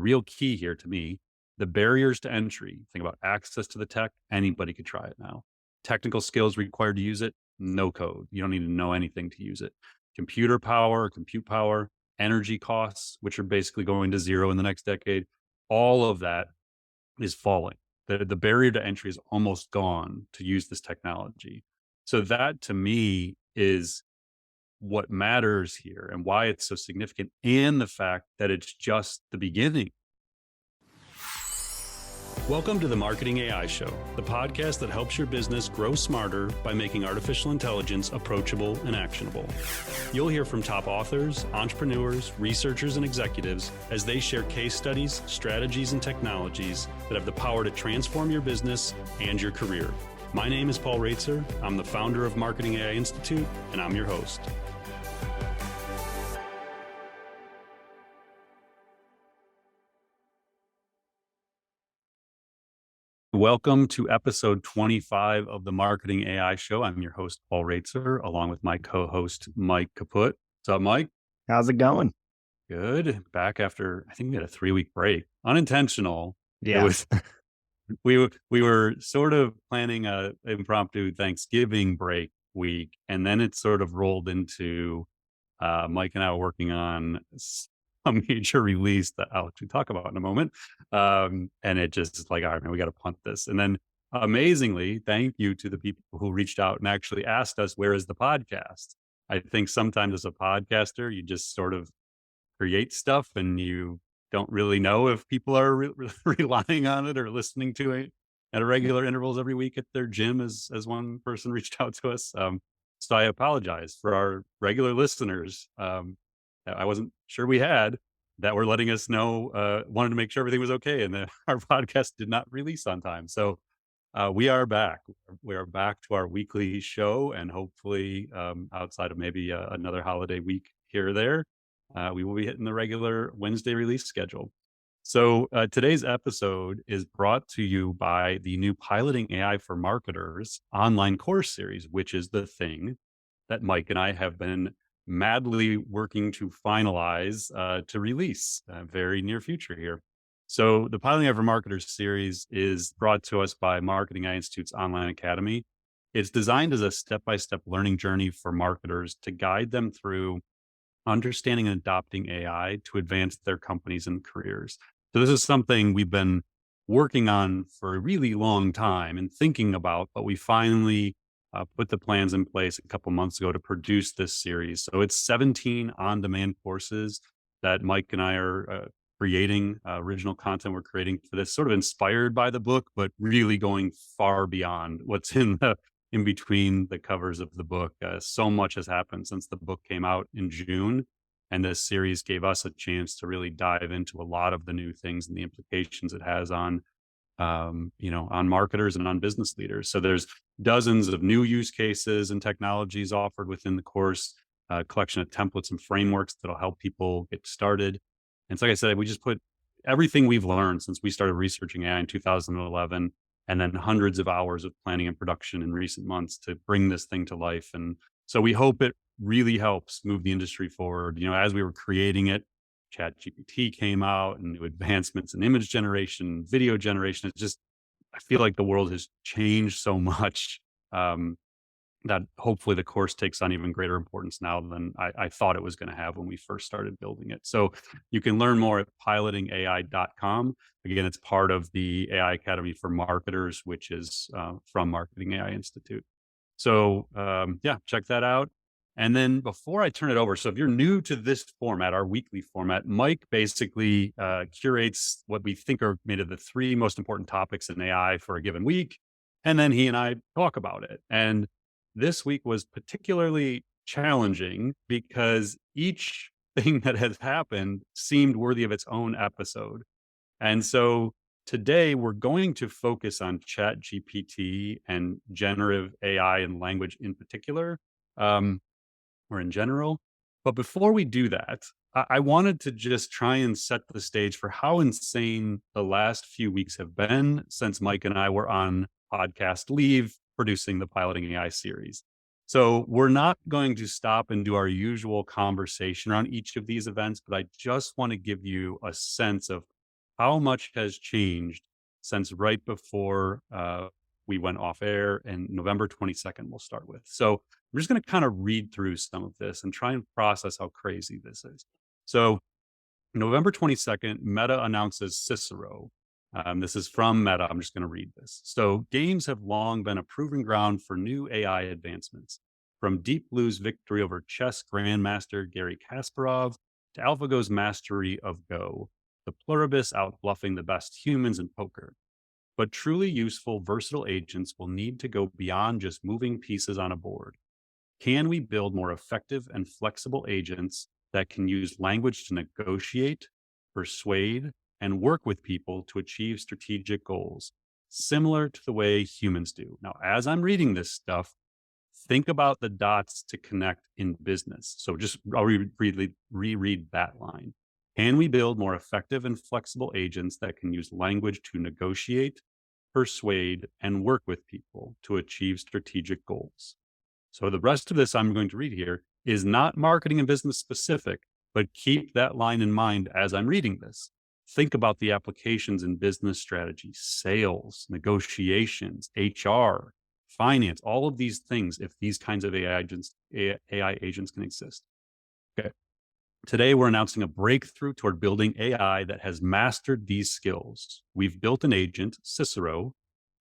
real key here to me, the barriers to entry. Think about access to the tech. Anybody could try it now. Technical skills required to use it, no code. You don't need to know anything to use it. Computer power, compute power, energy costs, which are basically going to zero in the next decade. All of that is falling. The barrier to entry is almost gone to use this technology. So that to me is what matters here and why it's so significant, and the fact that it's just the beginning. Welcome to the Marketing AI Show, the podcast that helps your business grow smarter by making artificial intelligence approachable and actionable. You'll hear from top authors, entrepreneurs, researchers, and executives as they share case studies, strategies, and technologies that have the power to transform your business and your career. My name is Paul Raitzer. I'm the founder of Marketing AI Institute, and I'm your host. Welcome to episode 25 of the Marketing AI Show. I'm your host, Paul Raitzer, along with my co-host, Mike Kaput. What's up, Mike? How's it going? Good. Back after, I think we had a 3-week break. Unintentional. Yeah. It was, we were sort of planning a impromptu Thanksgiving break week, and then it sort of rolled into Mike and I were working on a major release that I'll actually talk about in a moment. And it just is like, all right, man, we got to punt this. And then amazingly, thank you to the people who reached out and actually asked us, where is the podcast? I think sometimes as a podcaster, you just sort of create stuff and you don't really know if people are relying on it or listening to it at regular intervals every week at their gym, as one person reached out to us. So I apologize for our regular listeners. I wasn't sure we had that were letting us know, wanted to make sure everything was okay. And our podcast did not release on time. So we are back. We are back to our weekly show, and hopefully outside of maybe another holiday week here or there, we will be hitting the regular Wednesday release schedule. So today's episode is brought to you by the new Piloting AI for Marketers online course series, which is the thing that Mike and I have been madly working to finalize to release very near future here. So the Piloting AI for Marketers series is brought to us by Marketing AI Institute's online academy. It's designed as a step-by-step learning journey for marketers to guide them through understanding and adopting AI to advance their companies and careers. So this is something we've been working on for a really long time and thinking about, but we finally put the plans in place a couple months ago to produce this series. So it's 17 on-demand courses that Mike and I are creating, original content we're creating for this, sort of inspired by the book, but really going far beyond what's in between the covers of the book. So much has happened since the book came out in June. And this series gave us a chance to really dive into a lot of the new things and the implications it has on, on marketers and on business leaders. So there's dozens of new use cases and technologies offered within the course, a collection of templates and frameworks that'll help people get started. And so like I said, we just put everything we've learned since we started researching AI in 2011, and then hundreds of hours of planning and production in recent months to bring this thing to life. And so we hope it really helps move the industry forward. As we were creating it, ChatGPT came out and new advancements in image generation, video generation. I feel like the world has changed so much that hopefully the course takes on even greater importance now than I thought it was going to have when we first started building it. So you can learn more at pilotingai.com. Again, it's part of the AI Academy for Marketers, which is from Marketing AI Institute. So check that out. And then before I turn it over, so if you're new to this format, our weekly format, Mike basically curates what we think are maybe the 3 most important topics in AI for a given week. And then he and I talk about it. And this week was particularly challenging because each thing that has happened seemed worthy of its own episode. And so today we're going to focus on ChatGPT and generative AI and language in particular, or in general. But before we do that, I wanted to just try and set the stage for how insane the last few weeks have been since Mike and I were on podcast leave producing the Piloting AI series. So we're not going to stop and do our usual conversation on each of these events, but I just want to give you a sense of how much has changed since right before we went off air, and November 22nd we'll start with. So I'm just going to kind of read through some of this and try and process how crazy this is. So November 22nd, Meta announces Cicero. This is from Meta. I'm just going to read this. So games have long been a proving ground for new AI advancements. From Deep Blue's victory over chess grandmaster Garry Kasparov to AlphaGo's mastery of Go, the pluribus outbluffing the best humans in poker. But truly useful, versatile agents will need to go beyond just moving pieces on a board. Can we build more effective and flexible agents that can use language to negotiate, persuade, and work with people to achieve strategic goals, similar to the way humans do? Now, as I'm reading this stuff, think about the dots to connect in business. So I'll reread that line. Can we build more effective and flexible agents that can use language to negotiate, persuade, and work with people to achieve strategic goals? So the rest of this I'm going to read here is not marketing and business specific, but keep that line in mind as I'm reading this. Think about the applications in business strategy, sales, negotiations, HR, finance, all of these things, if these kinds of AI agents can exist. Okay. Today, we're announcing a breakthrough toward building AI that has mastered these skills. We've built an agent, Cicero,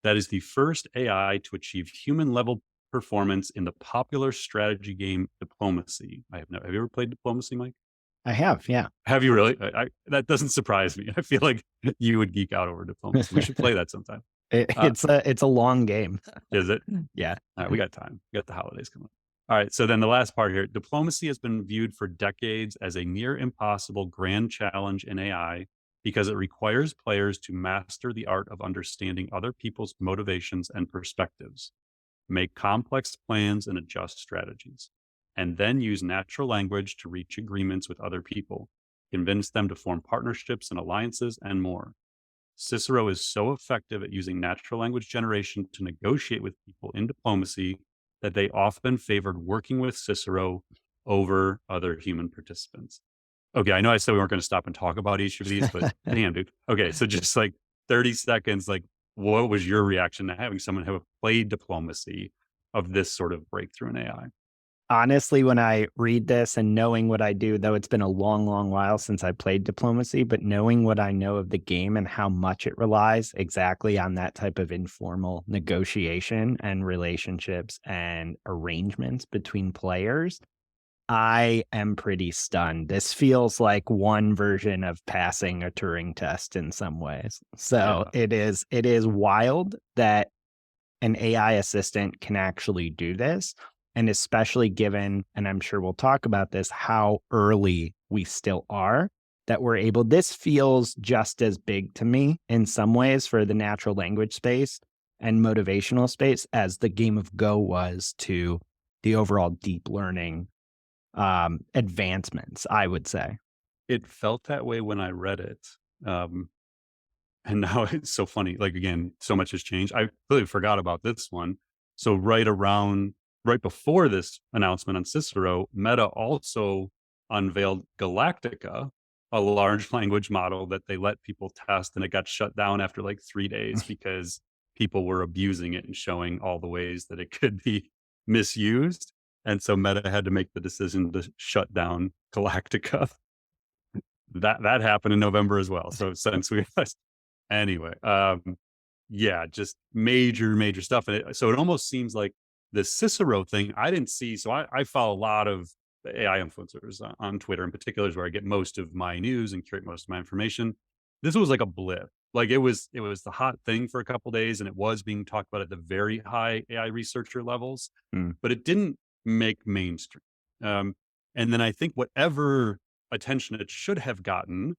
that is the first AI to achieve human-level performance in the popular strategy game Diplomacy. Have you ever played Diplomacy, Mike? I have, yeah. Have you really? That doesn't surprise me. I feel like you would geek out over Diplomacy. We should play that sometime. It's a long game. Is it? Yeah. All right, we got time. We got the holidays coming. All right, so then the last part here. Diplomacy has been viewed for decades as a near impossible grand challenge in AI because it requires players to master the art of understanding other people's motivations and perspectives, make complex plans and adjust strategies, and then use natural language to reach agreements with other people, convince them to form partnerships and alliances, and more. Cicero is so effective at using natural language generation to negotiate with people in diplomacy that they often favored working with Cicero over other human participants. Okay, I know I said we weren't going to stop and talk about each of these, but damn, dude. Okay, so just like 30 seconds, like what was your reaction to having someone who have played diplomacy of this sort of breakthrough in AI? Honestly, when I read this and knowing what I do, though it's been a long, long while since I played Diplomacy, but knowing what I know of the game and how much it relies exactly on that type of informal negotiation and relationships and arrangements between players, I am pretty stunned. This feels like one version of passing a Turing test in some ways. So Yeah. it is wild that an AI assistant can actually do this. And especially given, and I'm sure we'll talk about this, how early we still are, that we're able, this feels just as big to me in some ways for the natural language space and motivational space as the game of Go was to the overall deep learning advancements, I would say. It felt that way when I read it. And now it's so funny. Like, again, so much has changed. I really forgot about this one. So right before this announcement on Cicero, Meta also unveiled Galactica, a large language model that they let people test, and it got shut down after like 3 days because people were abusing it and showing all the ways that it could be misused. And so Meta had to make the decision to shut down Galactica. That happened in November as well. So since we anyway, yeah, just major stuff. And so it almost seems like the Cicero thing I didn't see. So I follow a lot of the AI influencers on Twitter in particular is where I get most of my news and curate most of my information. This was like a blip. Like it was the hot thing for a couple of days, and it was being talked about at the very high AI researcher levels, but it didn't make mainstream. And then I think whatever attention it should have gotten,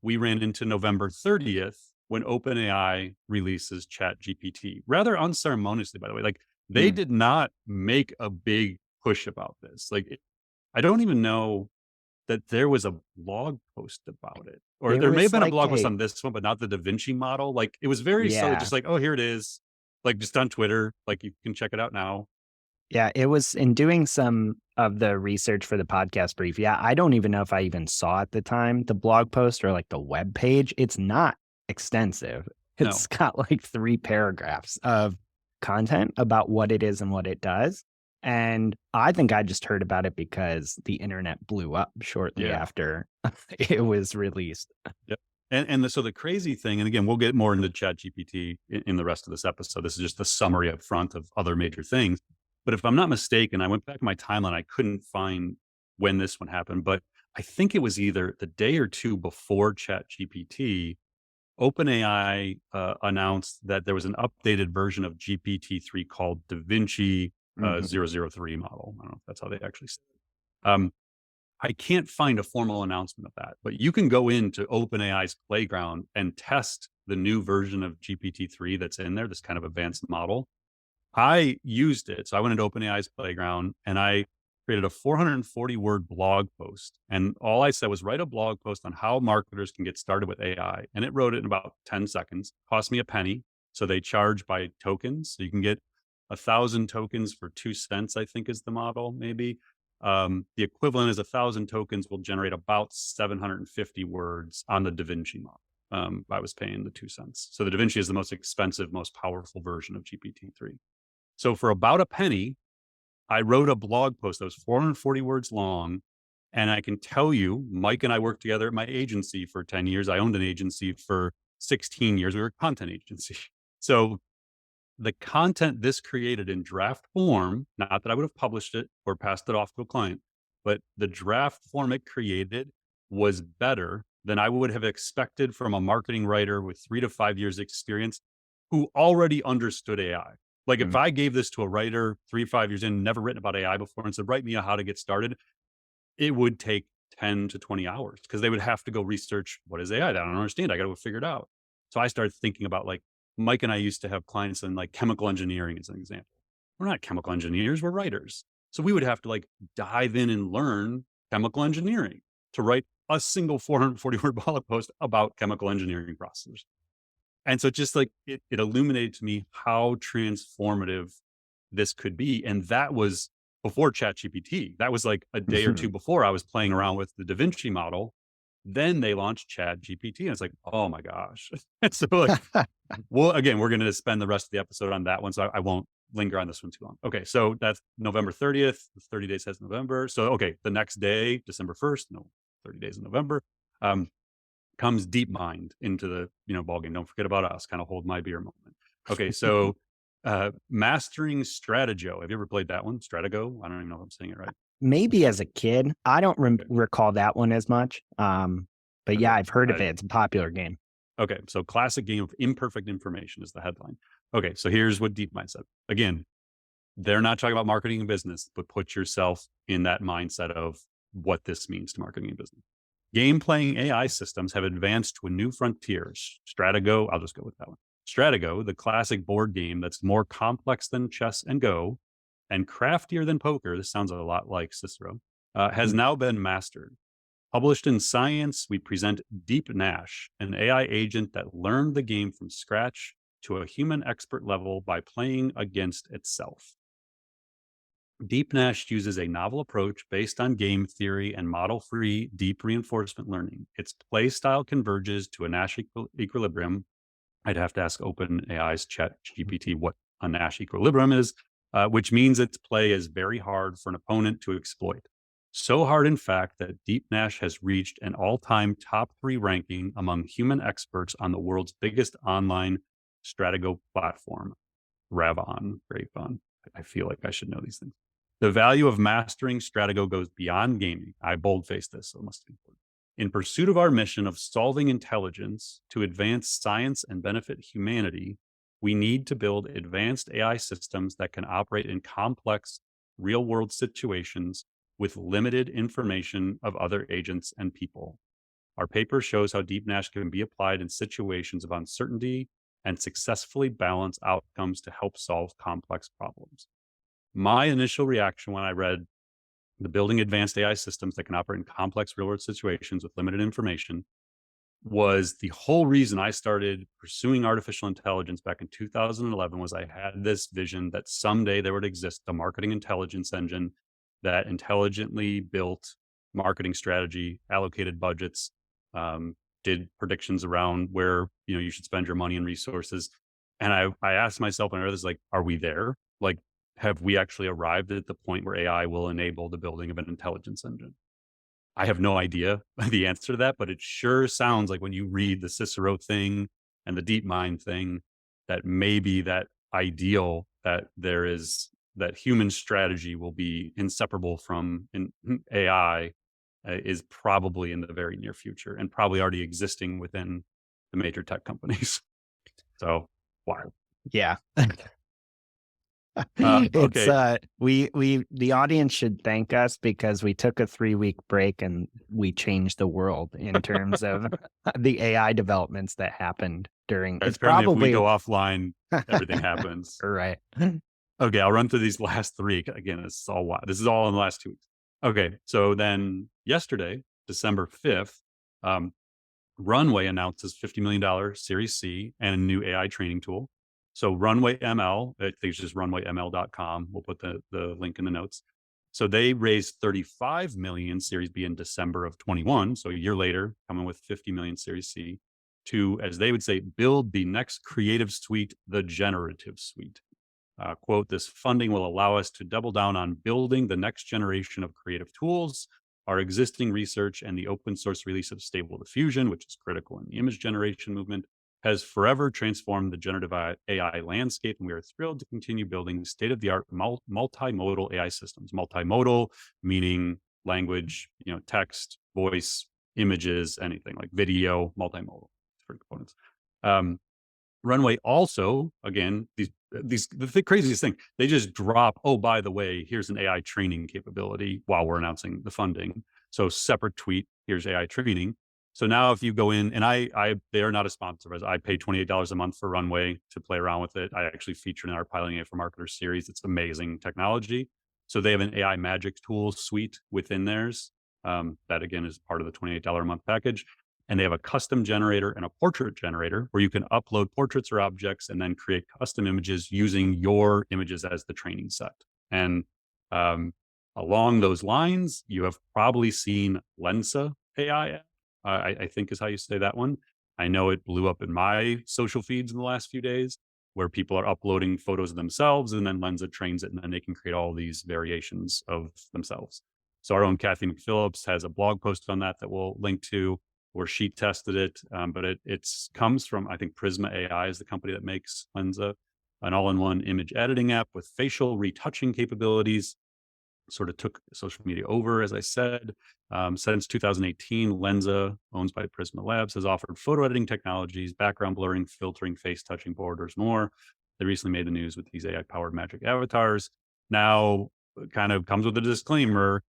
we ran into November 30th when OpenAI releases ChatGPT, rather unceremoniously, by the way. Like they did not make a big push about this. Like I don't even know that there was a blog post about it, or there may have been a blog post on this one, but not the Da Vinci model. Like it was very subtle, just like, oh, here it is, like just on Twitter, like you can check it out now. Yeah, it was in doing some of the research for the podcast brief. Yeah, I don't even know if I even saw at the time the blog post or like the web page. It's not extensive. No. It's got like 3 paragraphs of content about what it is and what it does, and I think I just heard about it because the internet blew up shortly Yeah. after it was released. Yep. So the crazy thing, and again, we'll get more into ChatGPT in the rest of this episode. This is just the summary up front of other major things. But if I'm not mistaken, I went back in my timeline. I couldn't find when this one happened, but I think it was either the day or two before ChatGPT. OpenAI announced that there was an updated version of GPT-3 called DaVinci Mhm. 003 model. I don't know if that's how they actually say it. I can't find a formal announcement of that, but you can go into OpenAI's playground and test the new version of GPT-3 that's in there, this kind of advanced model. I used it. So I went into OpenAI's playground and I created a 440 word blog post. And all I said was write a blog post on how marketers can get started with AI. And it wrote it in about 10 seconds, cost me a penny. So they charge by tokens. So you can get 1,000 tokens for 2 cents, I think is the model, maybe. The equivalent is 1,000 tokens will generate about 750 words on the DaVinci model. I was paying the 2 cents. So the DaVinci is the most expensive, most powerful version of GPT-3. So for about a penny, I wrote a blog post that was 440 words long. And I can tell you, Mike and I worked together at my agency for 10 years. I owned an agency for 16 years. We were a content agency. So the content this created in draft form, not that I would have published it or passed it off to a client, but the draft form it created was better than I would have expected from a marketing writer with 3 to 5 years experience who already understood AI. Like if Mm. I gave this to a writer 3 to 5 years in, never written about AI before and said, write me a how to get started, it would take 10 to 20 hours because they would have to go research what is AI. I don't understand. I got to go figure it out. So I started thinking about like Mike and I used to have clients in like chemical engineering as an example. We're not chemical engineers, we're writers. So we would have to like dive in and learn chemical engineering to write a single 440 word blog post about chemical engineering processes. And so just like it illuminated to me how transformative this could be. And that was before ChatGPT. That was like a day or two Mhm. before I was playing around with the DaVinci model. Then they launched ChatGPT. And it's like, oh my gosh. And so like, well, again, we're going to spend the rest of the episode on that one. So I won't linger on this one too long. Okay. So that's November 30th. 30 days has November. So, okay. The next day, December 1st, no, 30 days in November. Comes DeepMind into the ball game. Don't forget about us. Kind of hold my beer moment. Okay, so mastering Stratago. Have you ever played that one? Stratago. I don't even know if I'm saying it right. Maybe as a kid, I don't Okay, recall that one as much, but yeah, okay, I've heard of it. It's a popular game. okay. So classic game of imperfect information is the headline. Okay, so here's what DeepMind said. Again, they're not talking about marketing and business, but put yourself in that mindset of what this means to marketing and business. Game playing AI systems have advanced to a new frontier. Stratago, I'll just go with that one. Stratago, the classic board game that's more complex than chess and Go and craftier than poker, this sounds a lot like Cicero, has Mm. now been mastered. Published in Science, we present Deep Nash, an AI agent that learned the game from scratch to a human expert level by playing against itself. Deep Nash uses a novel approach based on game theory and model free deep reinforcement learning. Its play style converges to a Nash equilibrium. I'd have to ask OpenAI's ChatGPT what a Nash equilibrium is, which means its play is very hard for an opponent to exploit. So hard, in fact, that Deep Nash has reached an all time top 3 ranking among human experts on the world's biggest online Stratago platform, Ravon. Great fun. I feel like I should know these things. The value of mastering Stratago goes beyond gaming. I boldface this, so it must be important. In pursuit of our mission of solving intelligence to advance science and benefit humanity, we need to build advanced AI systems that can operate in complex, real world situations with limited information of other agents and people. Our paper shows how Deep Nash can be applied in situations of uncertainty and successfully balance outcomes to help solve complex problems. My initial reaction when I read the building advanced AI systems that can operate in complex real world situations with limited information was the whole reason I started pursuing artificial intelligence back in 2011 was I had this vision that someday there would exist a marketing intelligence engine that intelligently built marketing strategy, allocated budgets, did predictions around where, you should spend your money and resources. And I asked myself and others, like, are we there? Like, have we actually arrived at the point where AI will enable the building of an intelligence engine? I have no idea the answer to that, but it sure sounds like when you read the Cicero thing and the DeepMind thing, that maybe that ideal that there is that human strategy will be inseparable from AI is probably in the very near future and probably already existing within the major tech companies. So, wow. Yeah. It's Okay. we the audience should thank us because we took a 3-week break and we changed the world in terms of the AI developments that happened during it's Apparently, if we probably go offline, everything happens. right. Okay, I'll run through these last three. Again, this is all wild. This is all in the last 2 weeks. Okay, so then yesterday, December 5th, um, Runway announces $50 million Series C and a new AI training tool. So Runway ML, I think it's just runwayml.com. We'll put the link in the notes. So they raised 35 million Series B in December of 21. So a year later, coming with 50 million Series C to, as they would say, build the next creative suite, the generative suite. Quote, this funding will allow us to double down on building the next generation of creative tools. Our existing research and the open source release of Stable Diffusion, which is critical in the image generation movement, has forever transformed the generative AI landscape, and we are thrilled to continue building state-of-the-art multimodal AI systems. Multimodal meaning language, text, voice, images, anything like video, multimodal for components. Runway also, again, the craziest thing, they just drop, oh, by the way, here's an AI training capability while we're announcing the funding. So separate tweet, here's AI training. So now if you go in, and they are not a sponsor, as I pay $28 a month for Runway to play around with it. I actually featured in our Piloting AI for Marketers series. It's amazing technology. So they have an AI magic tools suite within theirs. That again is part of the $28 a month package. And they have a custom generator and a portrait generator where you can upload portraits or objects and then create custom images using your images as the training set. And along those lines, you have probably seen Lensa AI, I think is how you say that one. I know it blew up in my social feeds in the last few days where people are uploading photos of themselves and then Lensa trains it and then they can create all these variations of themselves. So our own Kathy McPhillips has a blog post on that we'll link to where she tested it. But it comes from, I think Prisma AI is the company that makes Lensa, an all-in-one image editing app with facial retouching capabilities. Sort of took social media over, as I said. Since 2018, Lensa, owned by Prisma Labs, has offered photo editing technologies, background blurring, filtering, face touching, borders, more. They recently made the news with these AI-powered magic avatars. Now, kind of comes with a disclaimer.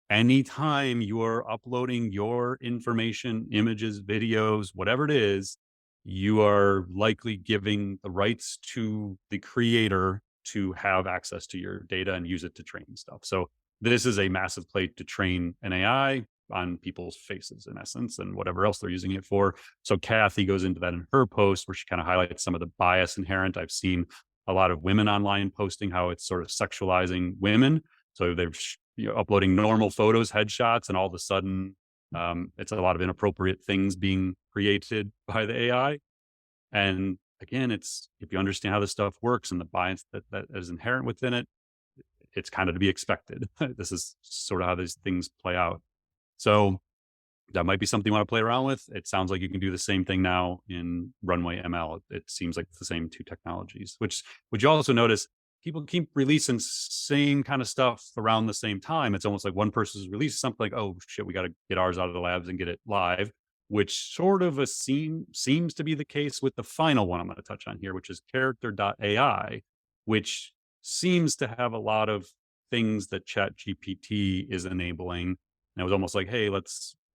Anytime you are uploading your information, images, videos, whatever it is, you are likely giving the rights to the creator to have access to your data and use it to train stuff. So this is a massive play to train an AI on people's faces in essence and whatever else they're using it for. So Kathy goes into that in her post where she kind of highlights some of the bias inherent. I've seen a lot of women online posting how it's sort of sexualizing women. So they're uploading normal photos, headshots, and all of a sudden it's a lot of inappropriate things being created by the AI. And again, it's if you understand how this stuff works and the bias that is inherent within it, it's kind of to be expected. This is sort of how these things play out. So that might be something you want to play around with. It sounds like you can do the same thing now in Runway ML. It seems like the same two technologies, which would you also notice people keep releasing same kind of stuff around the same time. It's almost like one person's released something like, oh shit, we got to get ours out of the labs and get it live, which sort of seems to be the case with the final one I'm going to touch on here, which is character.ai, which seems to have a lot of things that ChatGPT is enabling. And it was almost like, hey,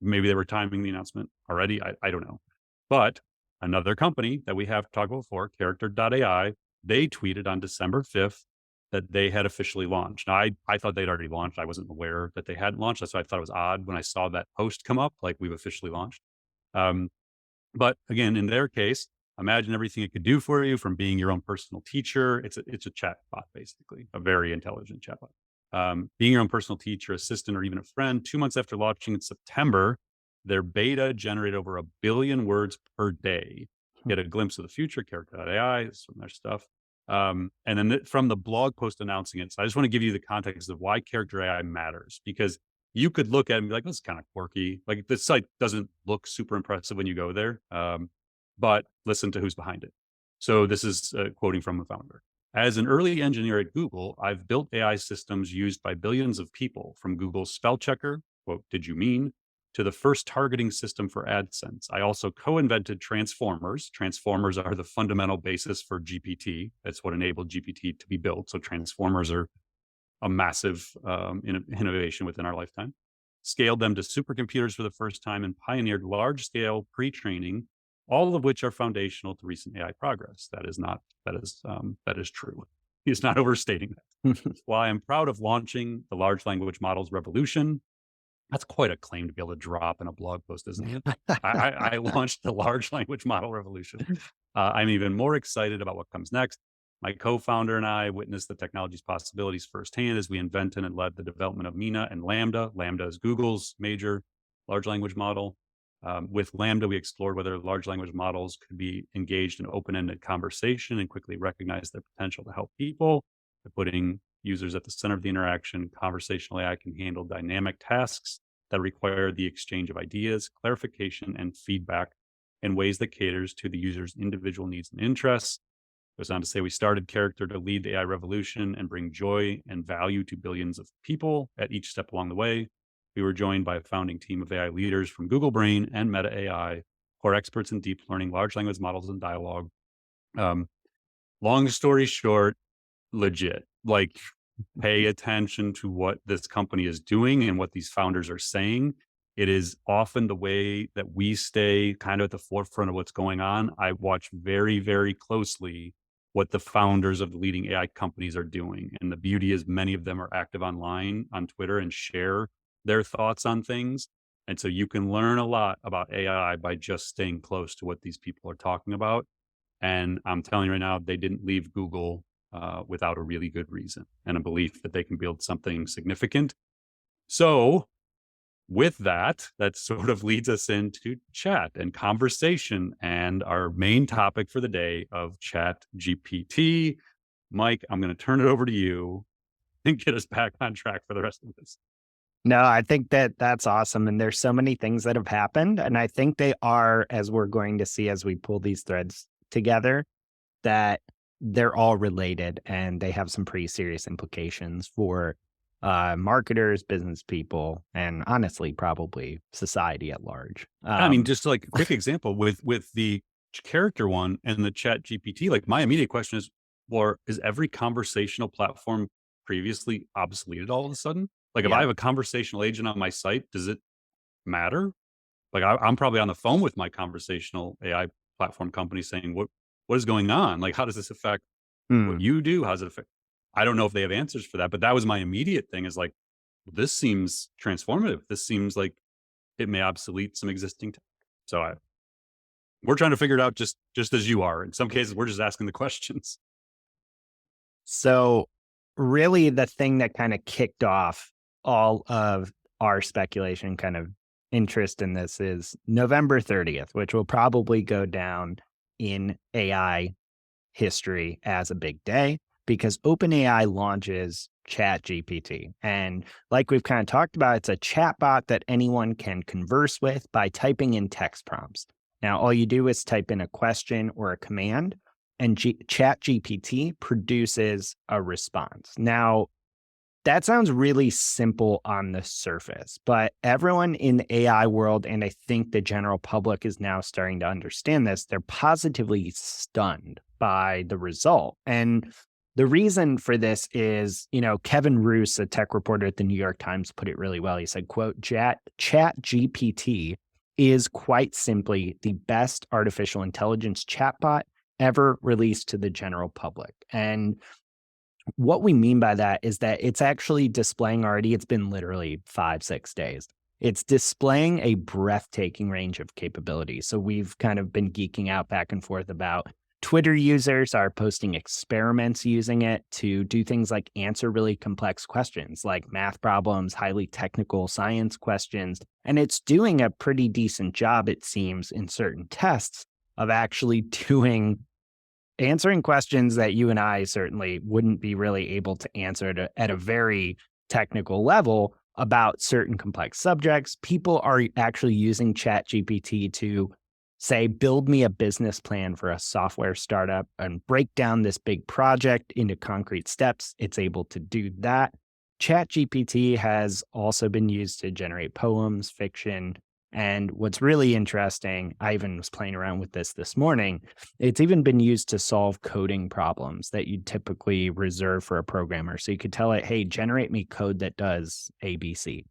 maybe they were timing the announcement already. I don't know. But another company that we have talked about before, character.ai, they tweeted on December 5th that they had officially launched. Now, I thought they'd already launched. I wasn't aware that they hadn't launched. That's why I thought it was odd when I saw that post come up, like we've officially launched. But again, in their case, imagine everything it could do for you from being your own personal teacher. It's a chatbot, basically, a very intelligent chatbot. Being your own personal teacher, assistant, or even a friend. 2 months after launching in September, Their beta generated over 1 billion words per day. Hmm. Get a glimpse of the future, character.ai, this is from their stuff. And then from the blog post announcing it, so I just want to give you the context of why character AI matters, because you could look at it and be like, "This is kind of quirky." Like, the site doesn't look super impressive when you go there, but listen to who's behind it. So this is quoting from the founder. As an early engineer at Google, I've built AI systems used by billions of people, from Google's spell checker, quote, "Did you mean?" to the first targeting system for AdSense. I also co-invented transformers. Transformers are the fundamental basis for GPT. That's what enabled GPT to be built. So transformers are a massive innovation within our lifetime. Scaled them to supercomputers for the first time and pioneered large-scale pre-training, all of which are foundational to recent AI progress. That is true. He's not overstating that. While I am proud of launching the large language models revolution, that's quite a claim to be able to drop in a blog post, isn't it? I launched the large language model revolution. I'm even more excited about what comes next. My co-founder and I witnessed the technology's possibilities firsthand as we invented and led the development of Mina and Lambda. Lambda is Google's major large language model. With Lambda, we explored whether large language models could be engaged in open-ended conversation and quickly recognize their potential to help people. By putting users at the center of the interaction, conversational AI can handle dynamic tasks that require the exchange of ideas, clarification, and feedback in ways that caters to the user's individual needs and interests. Goes on to say, we started Character to lead the AI revolution and bring joy and value to billions of people at each step along the way. We were joined by a founding team of AI leaders from Google Brain and Meta AI, who are experts in deep learning, large language models, and dialogue. Long story short, legit. Like, pay attention to what this company is doing and what these founders are saying. It is often the way that we stay kind of at the forefront of what's going on. I watch very, very closely what the founders of the leading AI companies are doing. And the beauty is many of them are active online on Twitter and share their thoughts on things. And so you can learn a lot about AI by just staying close to what these people are talking about. And I'm telling you right now, they didn't leave Google without a really good reason and a belief that they can build something significant. So with that, that sort of leads us into chat and conversation and our main topic for the day of Chat GPT. Mike, I'm going to turn it over to you and get us back on track for the rest of this. No, I think that that's awesome. And there's so many things that have happened. And I think they are, as we're going to see as we pull these threads together, that they're all related and they have some pretty serious implications for marketers, business people, and honestly, probably society at large. I mean, just like a quick example with the character one and the Chat GPT, like my immediate question is, well, is every conversational platform previously obsoleted all of a sudden? Like, if I Yeah. have a conversational agent on my site, does it matter? Like, I'm probably on the phone with my conversational AI platform company saying, what is going on? Like, how does this affect what Hmm. you do? How does it affect? I don't know if they have answers for that, but that was my immediate thing, is like, this seems transformative. This seems like it may obsolete some existing tech. So we're trying to figure it out just as you are. In some cases, we're just asking the questions. So, really, the thing that kind of kicked off all of our speculation, kind of interest in this, is November 30th, which will probably go down in AI history as a big day because OpenAI launches ChatGPT. And like we've kind of talked about, it's a chatbot that anyone can converse with by typing in text prompts. Now, all you do is type in a question or a command, and ChatGPT produces a response. Now, that sounds really simple on the surface, but everyone in the AI world, and I think the general public is now starting to understand this, they're positively stunned by the result. And the reason for this is, Kevin Roose, a tech reporter at the New York Times, put it really well. He said, quote, Chat GPT is quite simply the best artificial intelligence chatbot ever released to the general public. And what we mean by that is that it's actually displaying already, it's been literally 5-6 days. It's displaying a breathtaking range of capabilities. So we've kind of been geeking out back and forth about Twitter users are posting experiments using it to do things like answer really complex questions like math problems, highly technical science questions. And it's doing a pretty decent job, it seems, in certain tests of actually answering questions that you and I certainly wouldn't be really able to answer at a very technical level about certain complex subjects. People are actually using ChatGPT to say, build me a business plan for a software startup and break down this big project into concrete steps. It's able to do that. ChatGPT has also been used to generate poems, fiction. And what's really interesting, I even was playing around with this morning. It's even been used to solve coding problems that you typically reserve for a programmer. So you could tell it, hey, generate me code that does ABC.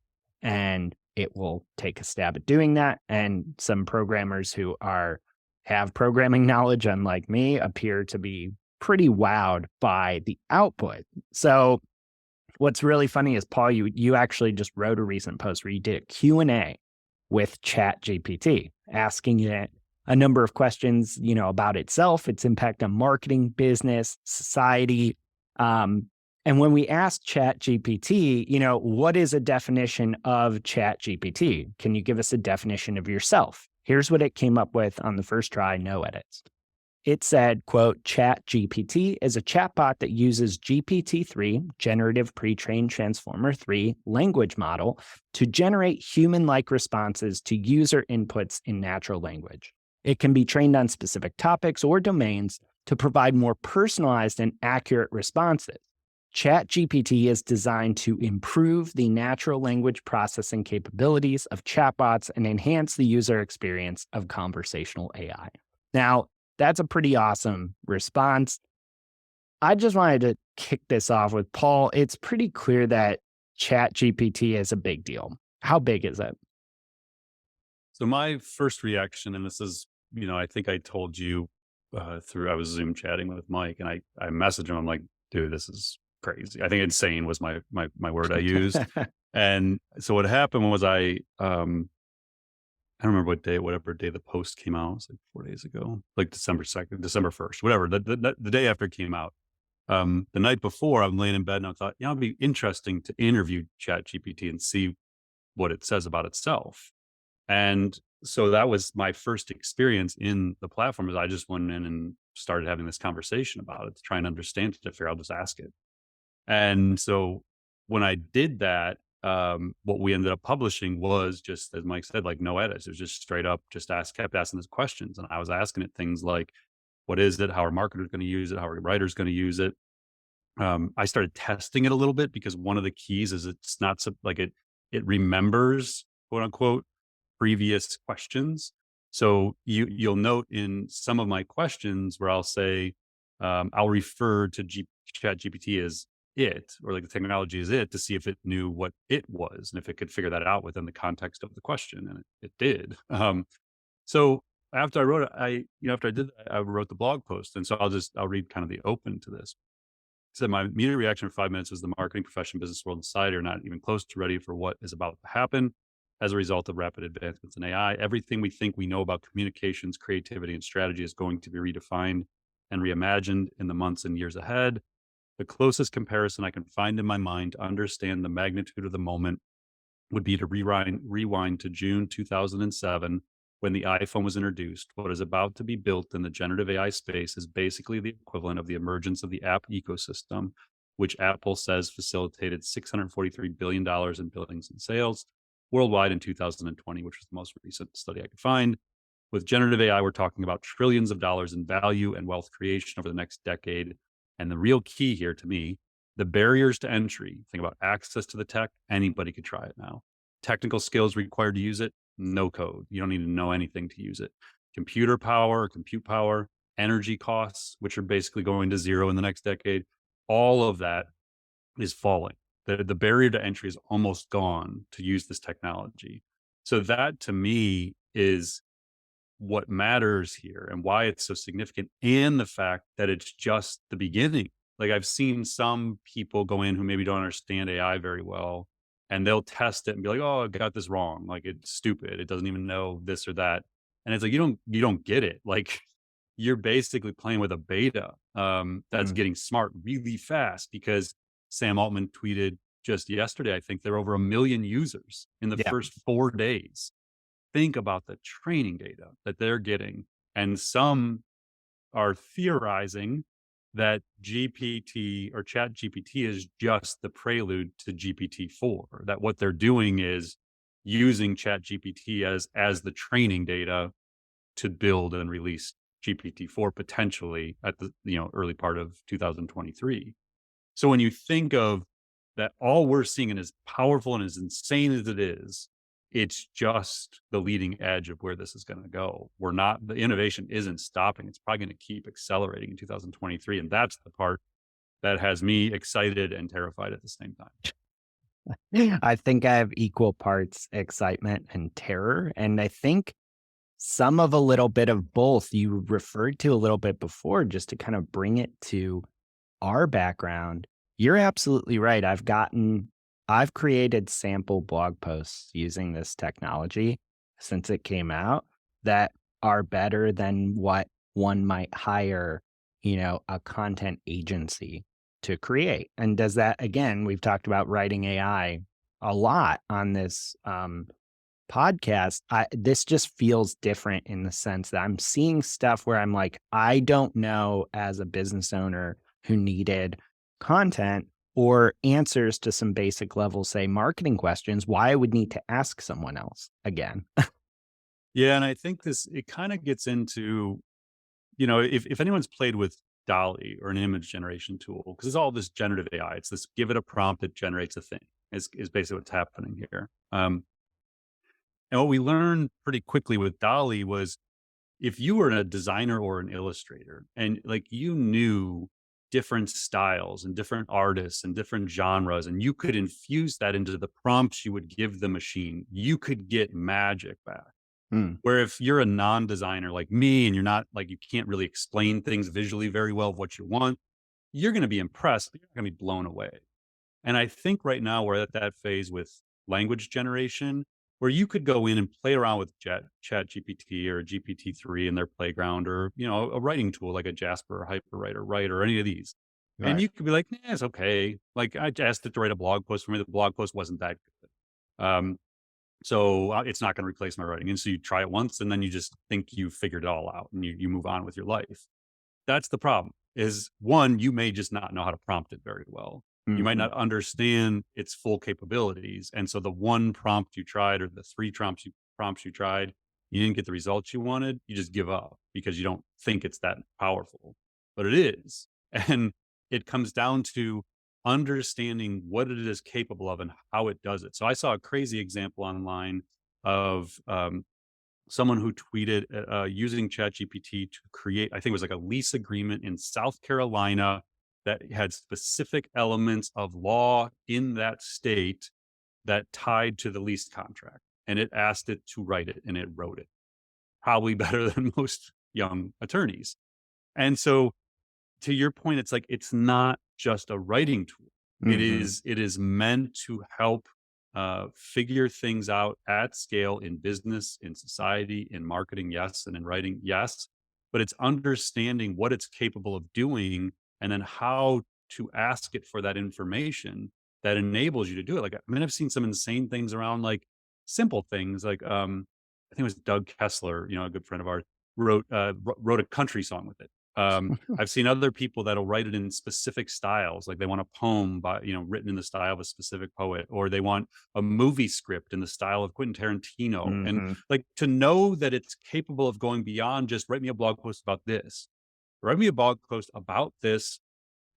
And it will take a stab at doing that. And some programmers who have programming knowledge, unlike me, appear to be pretty wowed by the output. So what's really funny is, Paul, you actually just wrote a recent post where you did a Q&A with ChatGPT, asking it a number of questions, about itself, its impact on marketing, business, society. And when we asked ChatGPT, what is a definition of ChatGPT? Can you give us a definition of yourself? Here's what it came up with on the first try, no edits. It said, quote, ChatGPT is a chatbot that uses GPT-3, Generative Pre-trained Transformer 3 language model to generate human-like responses to user inputs in natural language. It can be trained on specific topics or domains to provide more personalized and accurate responses. ChatGPT is designed to improve the natural language processing capabilities of chatbots and enhance the user experience of conversational AI. Now, that's a pretty awesome response. I just wanted to kick this off with Paul. It's pretty clear that ChatGPT is a big deal. How big is it? So my first reaction, and this is, I think I told you I was Zoom chatting with Mike, and I messaged him. I'm like, dude, this is crazy. I think insane was my word I used. And so what happened was I don't remember whatever day the post came out. It was like 4 days ago, like December 2nd, December 1st, whatever. The day after it came out. The night before, I'm laying in bed and I thought, it'd be interesting to interview ChatGPT and see what it says about itself. And so that was my first experience in the platform. Is I just went in and started having this conversation about it to try and understand it, to figure I'll just ask it. And so when I did that, what we ended up publishing was just, as Mike said, like no edits. It was just straight up, kept asking those questions. And I was asking it things like, what is it? How are marketers going to use it? How are writers going to use it? I started testing it a little bit because one of the keys is it's not like it remembers, quote unquote, previous questions. So you'll note in some of my questions where I'll say, I'll refer to ChatGPT as it, or like the technology is it, to see if it knew what it was and if it could figure that out within the context of the question, and it did. So after I wrote it, after I did that, I wrote the blog post, and so I'll read kind of the open to this. It said, my immediate reaction for 5 minutes was the marketing profession, business world, and society are not even close to ready for what is about to happen as a result of rapid advancements in AI. Everything we think we know about communications, creativity, and strategy is going to be redefined and reimagined in the months and years ahead. The closest comparison I can find in my mind to understand the magnitude of the moment would be to rewind to June 2007 when the iPhone was introduced. What is about to be built in the generative AI space is basically the equivalent of the emergence of the app ecosystem, which Apple says facilitated $643 billion in billings and sales worldwide in 2020, which was the most recent study I could find. With generative AI, we're talking about trillions of dollars in value and wealth creation over the next decade. And the real key here to me, the barriers to entry, think about access to the tech, anybody could try it now. Technical skills required to use it, no code. You don't need to know anything to use it. Compute power, energy costs, which are basically going to zero in the next decade, all of that is falling. The barrier to entry is almost gone to use this technology. So that to me is what matters here and why it's so significant, and the fact that it's just the beginning. Like I've seen some people go in who maybe don't understand AI very well, and they'll test it and be like, "Oh, I got this wrong. Like it's stupid. It doesn't even know this or that." And it's like you don't get it. Like you're basically playing with a beta that's Mm, getting smart really fast because Sam Altman tweeted just yesterday, I think there are over 1 million users in the yeah. first 4 days. Think about the training data that they're getting. And some are theorizing that GPT or Chat GPT is just the prelude to GPT-4, that what they're doing is using Chat GPT as the training data to build and release GPT-4 potentially at the early part of 2023. So when you think of that, all we're seeing, and as powerful and as insane as it is, it's just the leading edge of where this is going to go. We're not, the innovation isn't stopping. It's probably going to keep accelerating in 2023. And that's the part that has me excited and terrified at the same time. I think I have equal parts excitement and terror. And I think some of a little bit of both you referred to a little bit before, just to kind of bring it to our background. You're absolutely right. I've created sample blog posts using this technology since it came out that are better than what one might hire, a content agency to create. And does that, again, we've talked about writing AI a lot on this podcast. This just feels different in the sense that I'm seeing stuff where I'm like, I don't know as a business owner who needed content or answers to some basic level, say, marketing questions, why I would need to ask someone else again. Yeah. And I think it kind of gets into, if anyone's played with Dolly or an image generation tool, because it's all this generative AI, it's this give it a prompt, it generates a thing, is basically what's happening here. And what we learned pretty quickly with Dolly was if you were a designer or an illustrator and like you knew different styles and different artists and different genres, and you could infuse that into the prompts you would give the machine, you could get magic back. Mm, Where if you're a non-designer like me and you're not like, you can't really explain things visually very well of what you want, you're going to be impressed, but you're going to be blown away. And I think right now we're at that phase with language generation where you could go in and play around with Chat GPT or GPT-3 in their playground, or, a writing tool like a Jasper or Hyperwrite or Write or any of these. And right. you could be like, nah, it's okay. Like I asked it to write a blog post for me. The blog post wasn't that good. So it's not going to replace my writing. And so you try it once and then you just think you figured it all out and you move on with your life. That's the problem. Is one, you may just not know how to prompt it very well. You might Hmm. not understand its full capabilities. And so the one prompt you tried or the three prompts you tried, you didn't get the results you wanted, you just give up because you don't think it's that powerful. But it is. And it comes down to understanding what it is capable of and how it does it. So I saw a crazy example online of someone who tweeted using ChatGPT to create, I think it was like a lease agreement in South Carolina that had specific elements of law in that state that tied to the lease contract. And it asked it to write it, and it wrote it, probably better than most young attorneys. And so to your point, it's like it's not just a writing tool. Hmm. It is meant to help figure things out at scale in business, in society, in marketing, yes, and in writing, yes. But it's understanding what it's capable of doing, and then how to ask it for that information that enables you to do it. Like, I mean, I've seen some insane things around like simple things, like I think it was Doug Kessler, a good friend of ours, wrote a country song with it. I've seen other people that'll write it in specific styles, like they want a poem written in the style of a specific poet, or they want a movie script in the style of Quentin Tarantino. And Hmm. like to know that it's capable of going beyond just write me a blog post about this, write me a blog post about this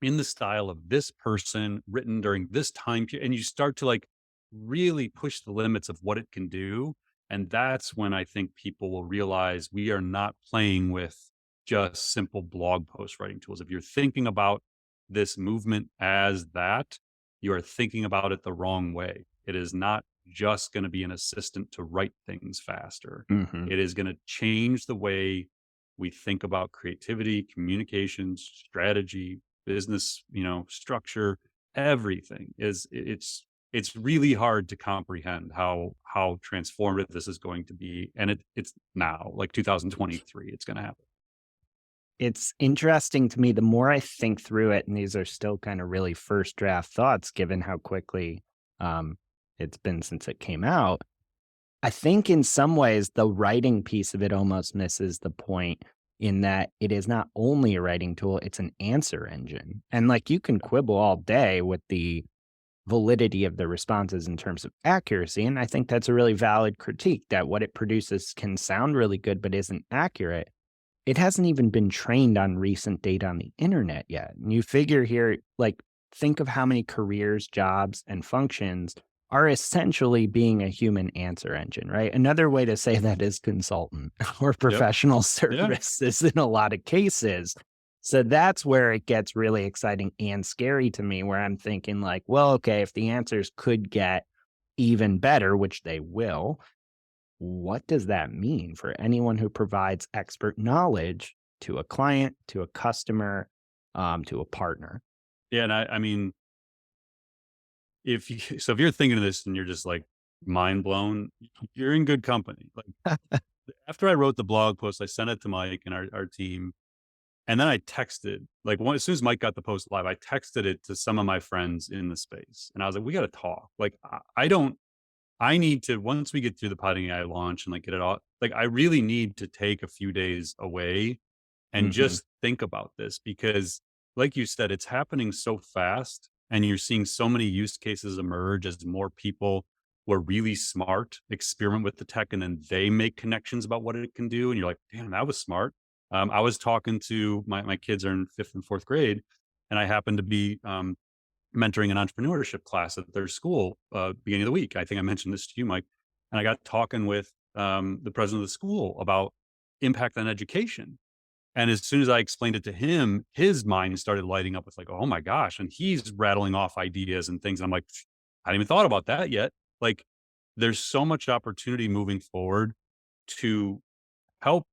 in the style of this person written during this time period. And you start to like really push the limits of what it can do. And that's when I think people will realize we are not playing with just simple blog post writing tools. If you're thinking about this movement as that, you are thinking about it the wrong way. It is not just going to be an assistant to write things faster. Hmm. It is going to change the way we think about creativity, communications, strategy, business, structure, everything it's really hard to comprehend how transformative this is going to be. And it's now like 2023, it's going to happen. It's interesting to me. The more I think through it, and these are still kind of really first draft thoughts, given how quickly um, it's been since it came out. I think in some ways, the writing piece of it almost misses the point in that it is not only a writing tool, it's an answer engine. And like you can quibble all day with the validity of the responses in terms of accuracy. And I think that's a really valid critique that what it produces can sound really good, but isn't accurate. It hasn't even been trained on recent data on the internet yet. And you figure here, like, think of how many careers, jobs, and functions are essentially being a human answer engine, right? Another way to say that is consultant or Yep. professional Yeah. services in a lot of cases. So that's where it gets really exciting and scary to me, where I'm thinking, like, well, okay, if the answers could get even better, which they will, what does that mean for anyone who provides expert knowledge to a client, to a customer, to a partner? Yeah. And I mean, if you, so if you're thinking of this and you're just like mind blown, you're in good company. Like after I wrote the blog post, I sent it to Mike and our team. And then I texted, like, as soon as Mike got the post live, I texted it to some of my friends in the space. And I was like, we got to talk. Like, I don't, I need to, once we get through the Potting AI launch and like get it all, like, I really need to take a few days away and Mhm. just think about this because, like you said, it's happening so fast and you're seeing so many use cases emerge as more people who are really smart experiment with the tech and then they make connections about what it can do. And you're like, damn, that was smart. I was talking to my kids are in fifth and fourth grade, and I happened to be mentoring an entrepreneurship class at their school beginning of the week. I think I mentioned this to you, Mike. And I got talking with the president of the school about impact on education, and as soon as I explained it to him, his mind started lighting up with like, "Oh my gosh." And he's rattling off ideas and things. And I'm like, I hadn't even thought about that yet. Like, there's so much opportunity moving forward to help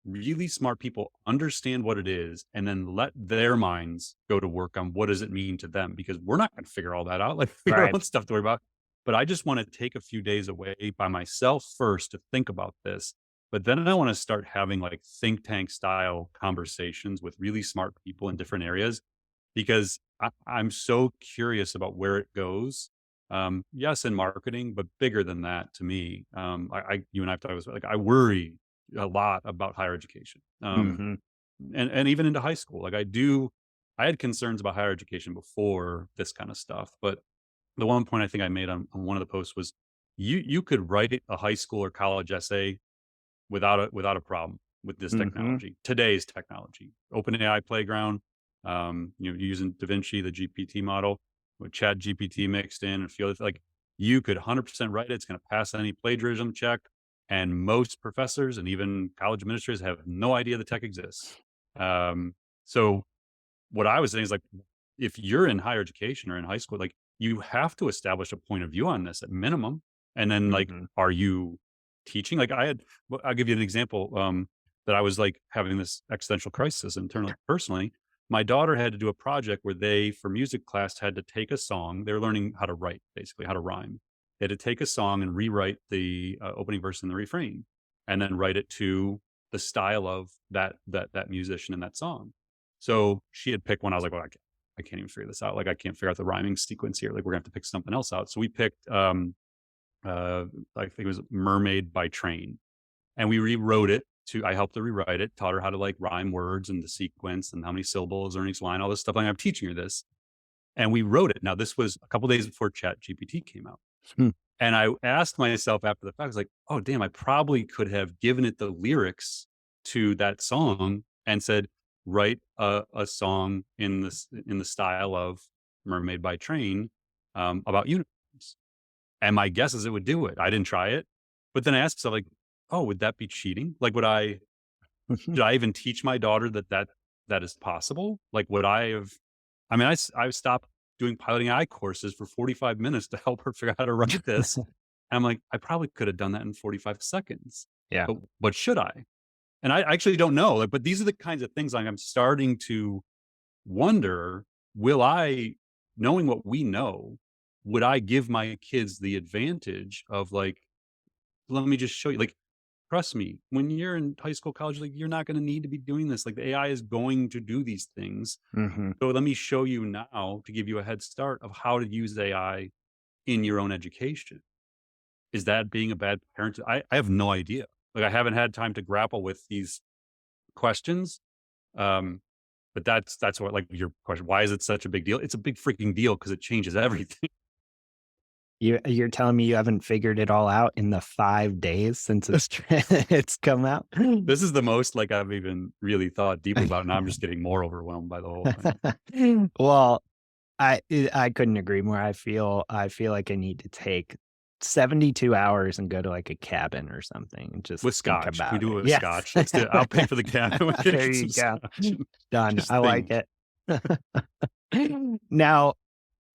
really smart people understand what it is and then let their minds go to work on what does it mean to them because we're not going to figure all that out. Like, we got our Right. own stuff to worry about. But I just want to take a few days away by myself first to think about this. But then I want to start having like think tank style conversations with really smart people in different areas because I'm so curious about where it goes. Yes, in marketing, but bigger than that to me. You and I've talked about, like, I worry a lot about higher education. Mhm. And even into high school. I had concerns about higher education before this kind of stuff, but the one point I think I made on one of the posts was you could write a high school or college essay without a problem with this Mhm. technology. Today's technology, OpenAI playground, using DaVinci, the GPT model with Chat GPT mixed in and a few other like you could 100% write it. It's going to pass any plagiarism check. And most professors and even college administrators have no idea the tech exists. So what I was saying is like, if you're in higher education or in high school, like you have to establish a point of view on this at minimum. And then like, Mhm. are you teaching? Like I'll give you an example, that I was like having this existential crisis internally, personally. My daughter had to do a project where they, for music class, had to take a song. They were learning how to write, basically how to rhyme. They had to take a song and rewrite the opening verse and the refrain, and then write it to the style of that musician and that song. So she had picked one. I was like, well, I can't even figure this out. Like, I can't figure out the rhyming sequence here. Like, we're gonna have to pick something else out. So we picked, uh, I think it was Mermaid by Train, and we rewrote it to. I helped her rewrite it, taught her how to like rhyme words and the sequence and how many syllables are in each line, all this stuff. Like, I'm teaching her this, and we wrote it. Now, this was a couple days before Chat GPT came out. Hmm. And I asked myself after the fact, I was like, oh, damn, I probably could have given it the lyrics to that song and said, write a song in the style of Mermaid by Train, about unicorns. And my guess is it would do it. I didn't try it. But then I asked myself, like, oh, would that be cheating? Like, should I even teach my daughter that is possible? Like, would I have, I mean, I stopped doing piloting eye courses for 45 minutes to help her figure out how to write this. And I'm like, I probably could have done that in 45 seconds, Yeah. but should I? And I actually don't know. Like, but these are the kinds of things like I'm starting to wonder, will I, knowing what we know, would I give my kids the advantage of like, let me just show you, like, trust me, when you're in high school, college, like, you're not going to need to be doing this. Like, the AI is going to do these things. Hmm. So let me show you now to give you a head start of how to use AI in your own education. Is that being a bad parent? I have no idea. Like, I haven't had time to grapple with these questions. Um, but that's what, like, your question. Why is it such a big deal? It's a big freaking deal because it changes everything. You're telling me you haven't figured it all out in the 5 days since it's come out? This is the most, like, I've even really thought deeply about it. Now I'm just getting more overwhelmed by the whole thing. Well, I couldn't agree more. I feel like I need to take 72 hours and go to, like, a cabin or something and just With think scotch. Can we about do it. it with Yes. scotch? I'll pay for the cab. We can There get you some go. scotch and Done. I just like think. it. Now,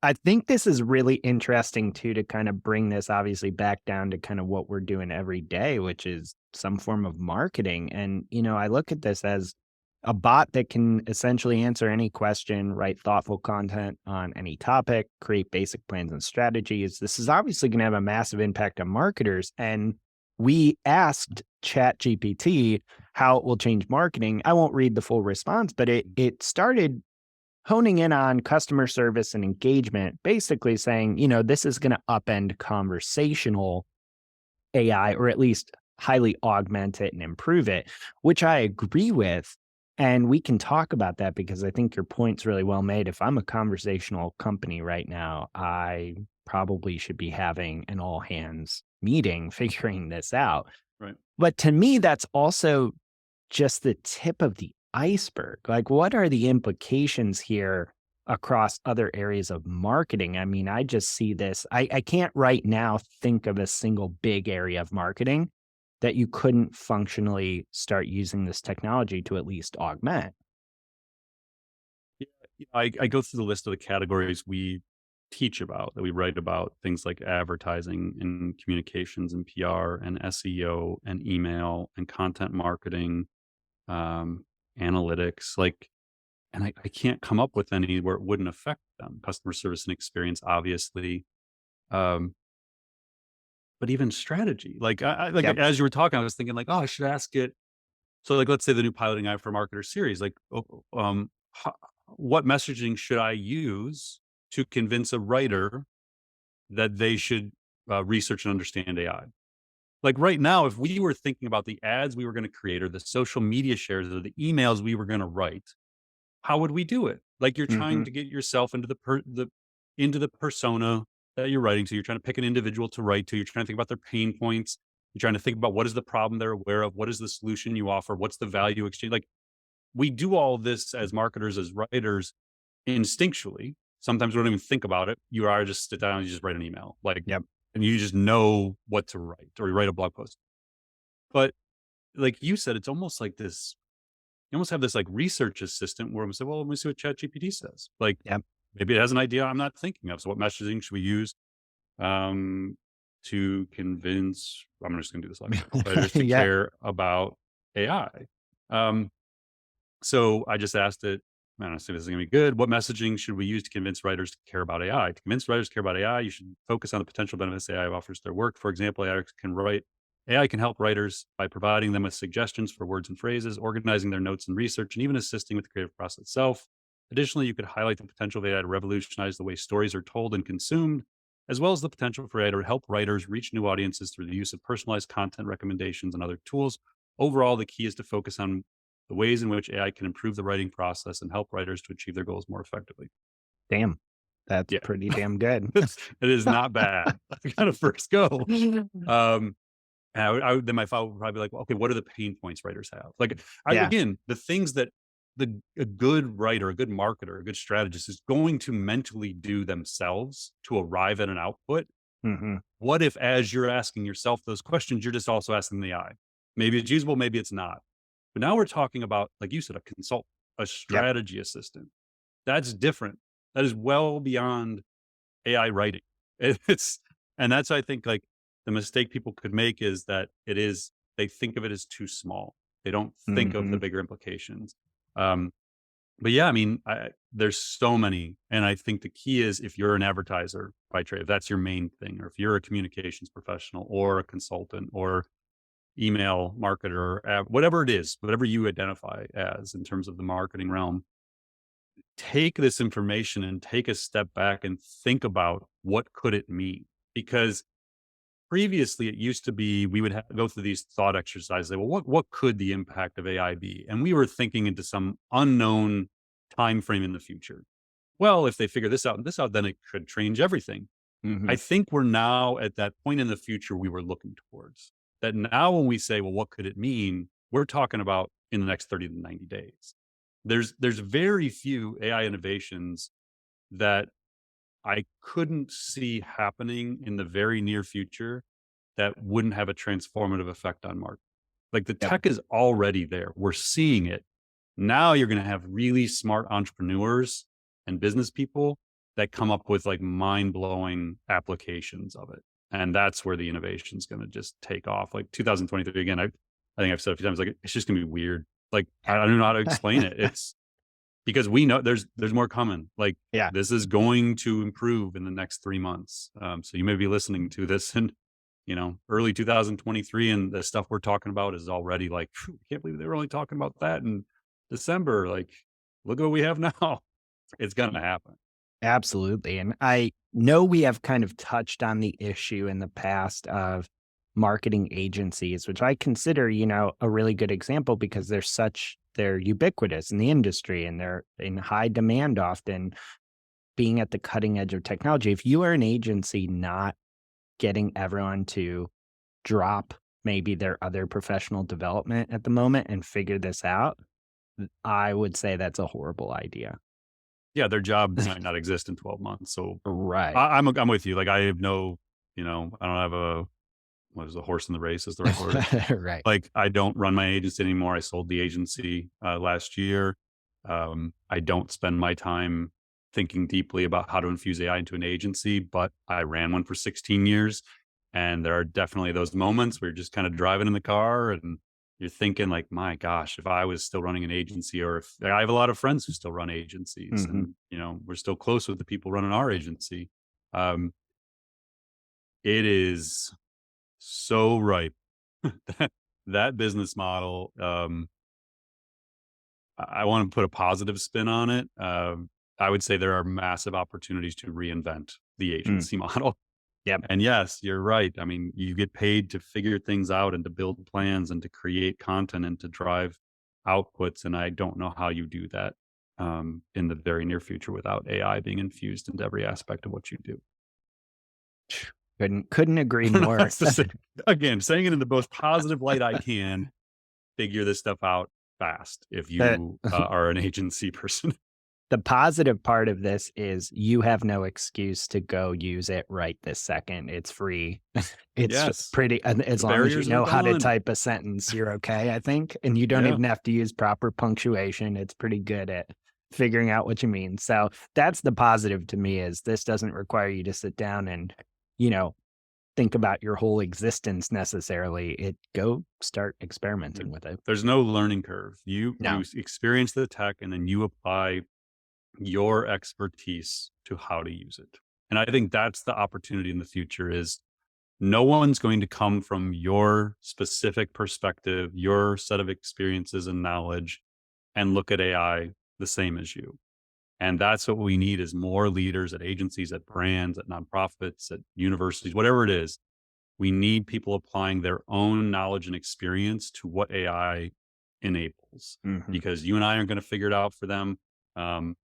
I think this is really interesting too to kind of bring this obviously back down to kind of what we're doing every day, which is some form of marketing. And, I look at this as a bot that can essentially answer any question, write thoughtful content on any topic, create basic plans and strategies. This is obviously going to have a massive impact on marketers. And we asked ChatGPT how it will change marketing. I won't read the full response, but it started honing in on customer service and engagement, basically saying, this is going to upend conversational AI, or at least highly augment it and improve it, which I agree with. And we can talk about that because I think your point's really well made. If I'm a conversational company right now, I probably should be having an all hands meeting figuring this out. Right. But to me, that's also just the tip of the iceberg. Like, what are the implications here across other areas of marketing? I mean, I just see this. I can't right now think of a single big area of marketing that you couldn't functionally start using this technology to at least augment. Yeah, I go through the list of the categories we teach about, that we write about, things like advertising and communications and PR and SEO and email and content marketing, um, analytics, like, and I can't come up with any where it wouldn't affect them. Customer service and experience, obviously. Um, but even strategy, like, like, Yep. as you were talking, I was thinking, like, oh, I should ask it. So, like, let's say the new piloting eye for marketer series, like, what messaging should I use to convince a writer that they should research and understand AI? Like, right now, if we were thinking about the ads we were going to create, or the social media shares, or the emails we were going to write, how would we do it? Like, you're trying Hmm. to get yourself into into the persona that you're writing to. You're trying to pick an individual to write to. You're trying to think about their pain points. You're trying to think about what is the problem they're aware of, what is the solution you offer, what's the value exchange. Like, we do all this as marketers, as writers, instinctually. Sometimes we don't even think about it. You are just sit down and you just write an email, like, Yep. and you just know what to write, or you write a blog post. But like you said, it's almost like this. You almost have this, like, research assistant where we say, well, let me see what ChatGPT says. Like, Yep. maybe it has an idea I'm not thinking of. So what messaging should we use um, to convince, I'm just going to do this like, writers to Yeah. care about AI? Um, So I just asked it, I don't know, see if this is going to be good. What messaging should we use to convince writers to care about AI? To convince writers to care about AI, you should focus on the potential benefits AI offers to their work. For example, AI can help writers by providing them with suggestions for words and phrases, organizing their notes and research, and even assisting with the creative process itself. Additionally, you could highlight the potential of AI to revolutionize the way stories are told and consumed, as well as the potential for AI to help writers reach new audiences through the use of personalized content recommendations and other tools. Overall, the key is to focus on the ways in which AI can improve the writing process and help writers to achieve their goals more effectively. Damn. That's Yeah, pretty damn good. it is not bad. Kind of first go. Um, and then my thought would probably be like, well, okay, what are the pain points writers have? Like, Yeah. again, the things that a good writer, a good marketer, a good strategist is going to mentally do themselves to arrive at an output. Hmm. What if, as you're asking yourself those questions, you're just also asking the AI? Maybe it's usable, maybe it's not. But now we're talking about, like you said, a consult, a Yep. strategy assistant. That's different. That is well beyond AI writing. It's, and that's, I think, like, the mistake people could make is that they think of it as too small. They don't think of the Hmm. bigger implications. Um, but yeah, I mean, there's so many, and I think the key is, if you're an advertiser by trade, if that's your main thing, or if you're a communications professional or a consultant, or email marketer, whatever it is, whatever you identify as in terms of the marketing realm, take this information and take a step back and think about what could it mean? Because previously it used to be we would go through these thought exercises. Well, what could the impact of AI be? And we were thinking into some unknown time frame in the future. Well, if they figure this out and this out, then it could change everything. I Mhm. think we're now at that point in the future we were looking towards. That now when we say, well, what could it mean? We're talking about in the next 30 to 90 days. There's very few AI innovations that I couldn't see happening in the very near future that wouldn't have a transformative effect on market. Like the Yep. tech is already there. We're seeing it. Now you're going to have really smart entrepreneurs and business people that come up with like mind blowing applications of it. And that's where the innovation is going to just take off. Like 2023, again, I think I've said a few times, like it's just going to be weird. Like I don't know how to explain it. It's because we know there's more coming. Like Yeah. this is going to improve in the next 3 months. So you may be listening to this in early 2023, and the stuff we're talking about is already like, "Phew, I can't believe they were only talking about that in December. Like, look what we have now. It's gonna happen. Absolutely. And I know we have kind of touched on the issue in the past of marketing agencies, which I consider, a really good example because they're ubiquitous in the industry and they're in high demand often, being at the cutting edge of technology. If you are an agency not getting everyone to drop maybe their other professional development at the moment and figure this out, I would say that's a horrible idea. Yeah, their job might not exist in 12 months. So Right. I'm with you. Like, I have no, I don't have a what is a horse in the race is the right word. Right. Like, I don't run my agency anymore. I sold the agency last year. I don't spend my time thinking deeply about how to infuse AI into an agency, but I ran one for 16 years. And there are definitely those moments where you're just kind of driving in the car and you're thinking, like, my gosh, if I was still running an agency, or if I have a lot of friends who still run agencies Mhm. and, we're still close with the people running our agency. Um, it is so ripe. that, that business model, I want to put a positive spin on it. I would say there are massive opportunities to reinvent the Mm. agency model. Yep. And yes, you're right. I mean, you get paid to figure things out and to build plans and to create content and to drive outputs. And I don't know how you do that in the very near future without AI being infused into every aspect of what you do. Couldn't agree I don't know how more. else to say. Again, saying it in the most positive light I can, figure this stuff out fast if The you are an agency person. the positive part of this is you have no excuse to go use it right this second. It's free. It's Yes, pretty and as the long as you barriers are know how to gone. type a sentence, you're okay, I think, and you don't Yeah. even have to use proper punctuation. It's pretty good at figuring out what you mean. So, that's the positive to me is this doesn't require you to sit down and, you know, think about your whole existence necessarily. It go start Yeah. experimenting with it. There's no learning curve. You No. experience the tech and then you apply your expertise to how to use it. And I think that's the opportunity in the future is no one's going to come from your specific perspective, your set of experiences and knowledge and look at AI the same as you. And that's what we need is more leaders at agencies, at brands, at nonprofits, at universities, whatever it is. We need people applying their own knowledge and experience to what AI enables Mhm. because you and I aren't going to figure it out for them. Um,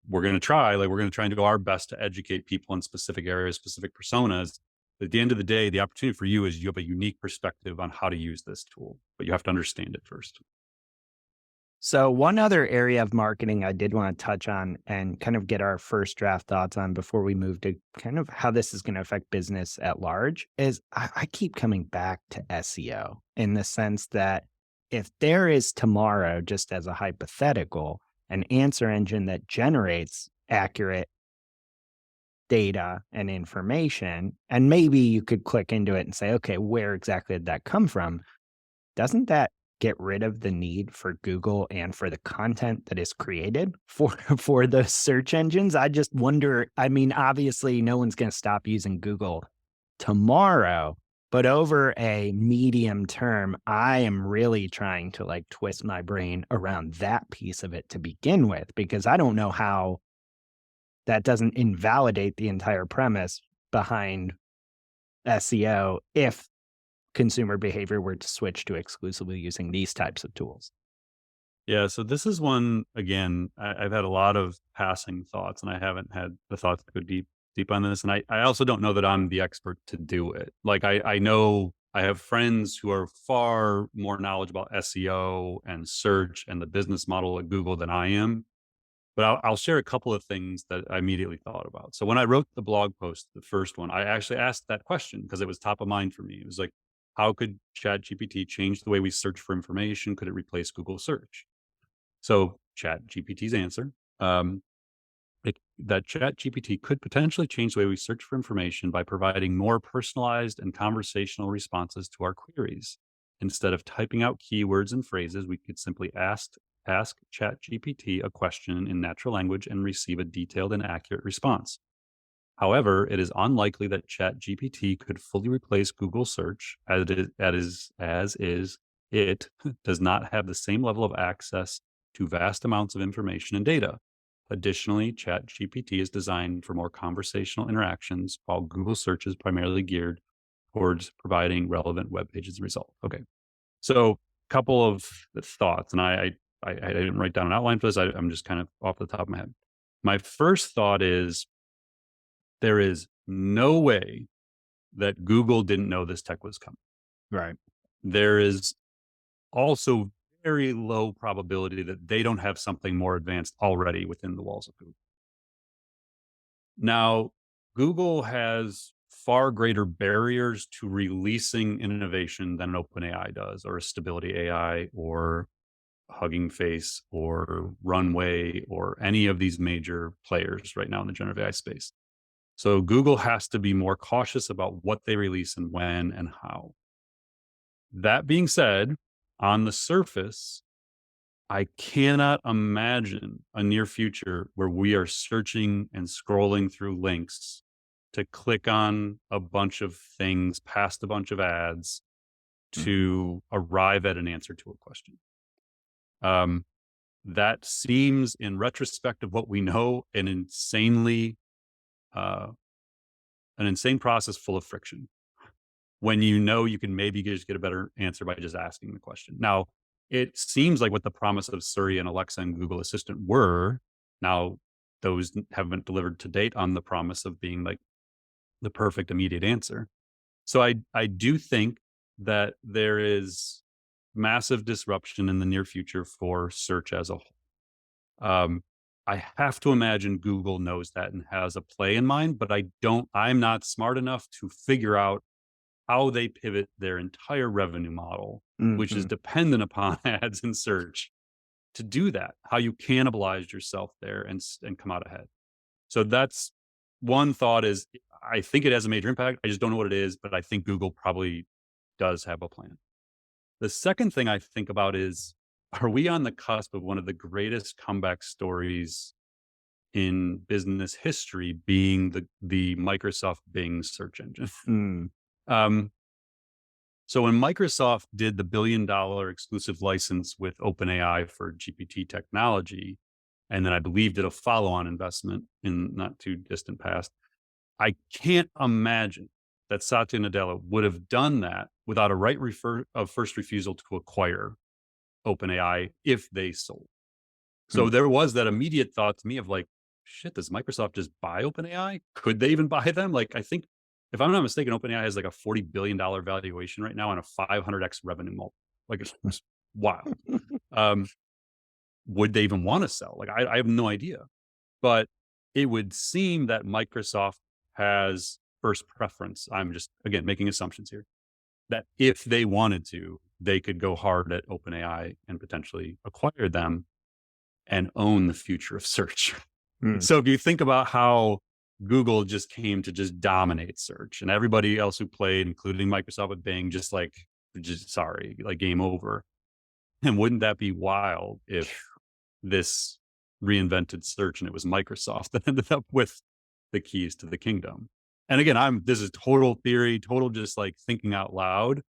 we're going to try and do our best to educate people in specific areas, specific personas. But at the end of the day, the opportunity for you is you have a unique perspective on how to use this tool, but you have to understand it first. So, one other area of marketing I did want to touch on and kind of get our first draft thoughts on before we move to kind of how this is going to affect business at large is I keep coming back to SEO in the sense that if there is tomorrow, just as a hypothetical, an answer engine that generates accurate data and information, and maybe you could click into it and say, okay, where exactly did that come from? Doesn't that get rid of the need for Google and for the content that is created for for the search engines? I just wonder, I mean, obviously no one's going to stop using Google tomorrow, But over a medium term, I am really trying to like twist my brain around that piece of it to begin with, because I don't know how that doesn't invalidate the entire premise behind SEO if consumer behavior were to switch to exclusively using these types of tools. Yeah, so this is one again. I've had a lot of passing thoughts, and I haven't had the thoughts to go deep on this. And I also don't know that I'm the expert to do it. Like I know I have friends who are far more knowledgeable about SEO and search and the business model at Google than I am. But I'll share a couple of things that I immediately thought about. So when I wrote the blog post, the first one, I actually asked that question because it was top of mind for me. It was like, how could ChatGPT change the way we search for information? Could it replace Google search? So ChatGPT's answer, that ChatGPT could potentially change the way we search for information by providing more personalized and conversational responses to our queries. Instead of typing out keywords and phrases, we could simply ask ChatGPT a question in natural language and receive a detailed and accurate response. However, it is unlikely that ChatGPT could fully replace Google search as it does not have the same level of access to vast amounts of information and data. Additionally, ChatGPT is designed for more conversational interactions, while Google search is primarily geared towards providing relevant web pages and results. Okay. So, a couple of thoughts, and I didn't write down an outline for this. I'm just kind of off the top of my head. My first thought is there is no way that Google didn't know this tech was coming. Right. There is also very low probability that they don't have something more advanced already within the walls of Google. Now, Google has far greater barriers to releasing innovation than an OpenAI does, or a Stability AI, or Hugging Face, or Runway, or any of these major players right now in the generative AI space. So Google has to be more cautious about what they release and when and how. That being said, on the surface, I cannot imagine a near future where we are searching and scrolling through links to click on a bunch of things past a bunch of ads Mhm. to arrive at an answer to a question. Um, that seems, in retrospect of what we know, uh, an insane process full of friction. When you know you can maybe just get a better answer by just asking the question. Now, it seems like what the promise of Siri and Alexa and Google Assistant were. Now, those haven't delivered to date on the promise of being like the perfect immediate answer. So I do think that there is massive disruption in the near future for search as a whole. Um, I have to imagine Google knows that and has a play in mind, but I'm not smart enough to figure out how they pivot their entire revenue model, which is Mhm. dependent upon ads and search, to do that. How you cannibalize yourself there and come out ahead. So that's one thought is I think it has a major impact. I just don't know what it is, but I think Google probably does have a plan. The second thing I think about is are we on the cusp of one of the greatest comeback stories in business history being the Microsoft Bing search engine? Mm. Um, So when Microsoft did the $1 billion exclusive license with OpenAI for GPT technology, and then I believe did a follow-on investment in not too distant past, I can't imagine that Satya Nadella would have done that without a of first refusal to acquire OpenAI if they sold. So Mm. there was that immediate thought to me of like, shit, does Microsoft just buy OpenAI? Could they even buy them? Like, I think if I'm not mistaken, OpenAI has like a $40 billion valuation right now and a 500x revenue multiple. Like it's wild. Um, would they even want to sell? Like, I have no idea, but it would seem that Microsoft has first preference. I'm just, again, making assumptions here that if they wanted to, they could go hard at OpenAI and potentially acquire them and own the future of search. Mm. So if you think about how Google just came to just dominate search and everybody else who played, including Microsoft with Bing, just sorry, like game over. And wouldn't that be wild if this reinvented search and it was Microsoft that ended up with the keys to the kingdom? and again, this is total theory, total just like thinking out loud,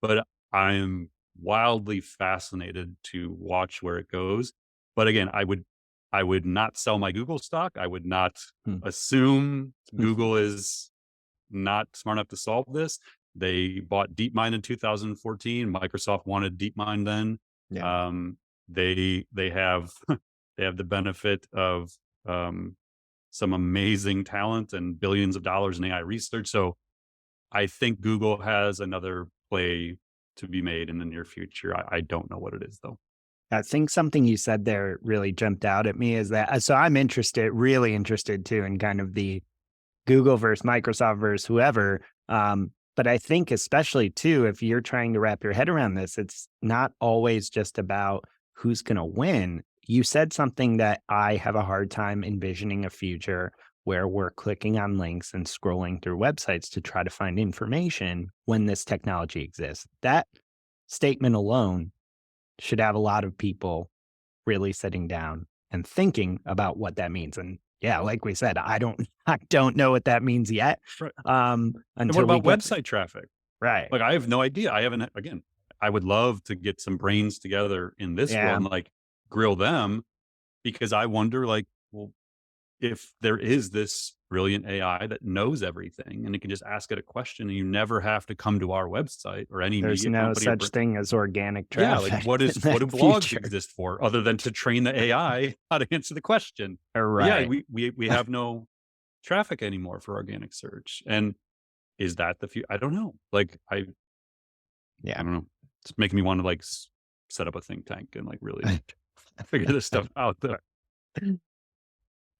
but I'm wildly fascinated to watch where it goes. But again, I would not sell my Google stock. I would not Hmm. assume Google is not smart enough to solve this. They bought DeepMind in 2014. Microsoft wanted DeepMind then. Yeah. Um, they have they have the benefit of um, some amazing talent and billions of dollars in AI research. So I think Google has another play to be made in the near future. I don't know what it is though. I think something you said there really jumped out at me is that so I'm interested, really interested too, in kind of the Google versus Microsoft versus whoever. But I think especially too, if you're trying to wrap your head around this, it's not always just about who's going to win. You said something that I have a hard time envisioning a future where we're clicking on links and scrolling through websites to try to find information when this technology exists. That statement alone should have a lot of people really sitting down and thinking about what that means. And yeah, like we said, I don't know what that means yet. Right. And what Until we about get website traffic? right. Like I have no idea. I haven't again. I would love to get some brains together in this world Yeah, and like grill them because I wonder like, well, if there is this brilliant AI that knows everything and it can just ask it a question and you never have to come to our website or any there's media no company or such thing as organic yeah, like traffic in what do that blogs future. exist for other than to train the AI how to answer the question? But yeah, Right. we have no traffic anymore for organic search. And is that the I don't know. Like I Yeah. don't know. It's making me want to like set up a think tank and like really figure this stuff out there.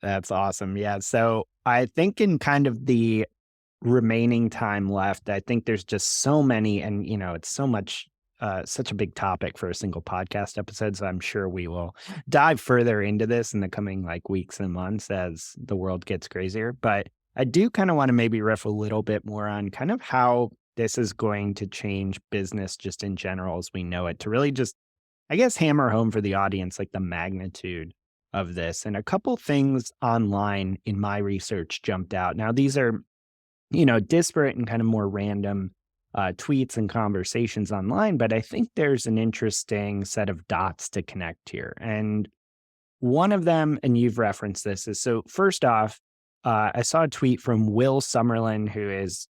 That's awesome. Yeah. So I think in kind of the remaining time left, I think there's just so many, and it's so much, such a big topic for a single podcast episode. So I'm sure we will dive further into this in the coming like weeks and months as the world gets crazier. But I do kind of want to maybe riff a little bit more on kind of how this is going to change business just in general as we know it to really just, I guess, hammer home for the audience like the magnitude of this. And a couple things online in my research jumped out. Now, these are disparate and kind of more random tweets and conversations online, but I think there's an interesting set of dots to connect here. And one of them, and you've referenced this, is so first off, I saw a tweet from Will Summerlin, who is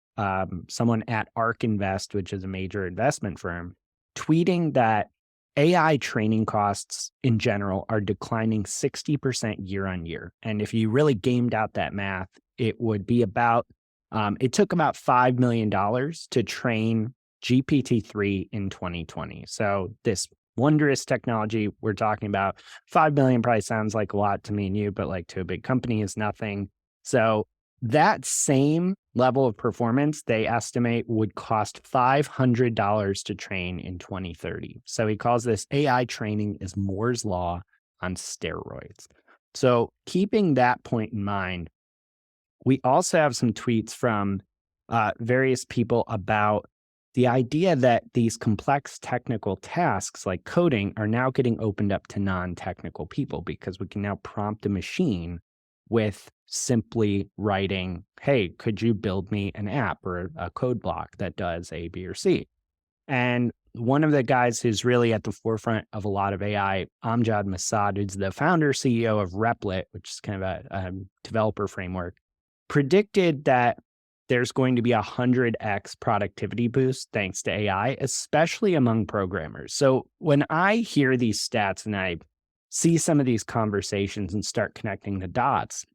someone at ARK Invest, which is a major investment firm, tweeting that AI training costs in general are declining 60% year on year. And if you really gamed out that math, it would be about it took about $5 million to train GPT-3 in 2020. So this wondrous technology we're talking about, 5 million probably sounds like a lot to me and you, but like to a big company is nothing. So that same level of performance, they estimate would cost $500 to train in 2030. So he calls this AI training is Moore's law on steroids. So keeping that point in mind, we also have some tweets from various people about the idea that these complex technical tasks like coding are now getting opened up to non-technical people because we can now prompt a machine with simply writing, hey, could you build me an app or a code block that does A, B, or C? And one of the guys who's really at the forefront of a lot of AI, Amjad Masad, who's the founder, CEO of Replit, which is kind of a developer framework, predicted that there's going to be 100x productivity boost thanks to AI, especially among programmers. So when I hear these stats and I see some of these conversations and start connecting the dots,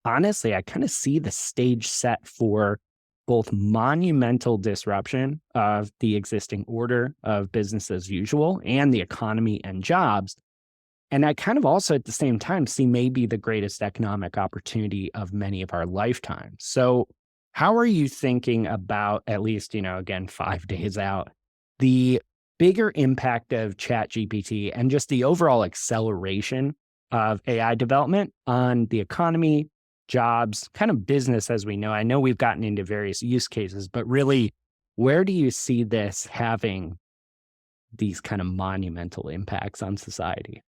honestly, I kind of see the stage set for both monumental disruption of the existing order of business as usual and the economy and jobs. And I kind of also at the same time see maybe the greatest economic opportunity of many of our lifetimes. So, how are you thinking about, at least, again, 5 days out, the bigger impact of ChatGPT and just the overall acceleration of AI development on the economy, jobs, kind of business as we know? I know we've gotten into various use cases, but really, where do you see this having these kind of monumental impacts on society?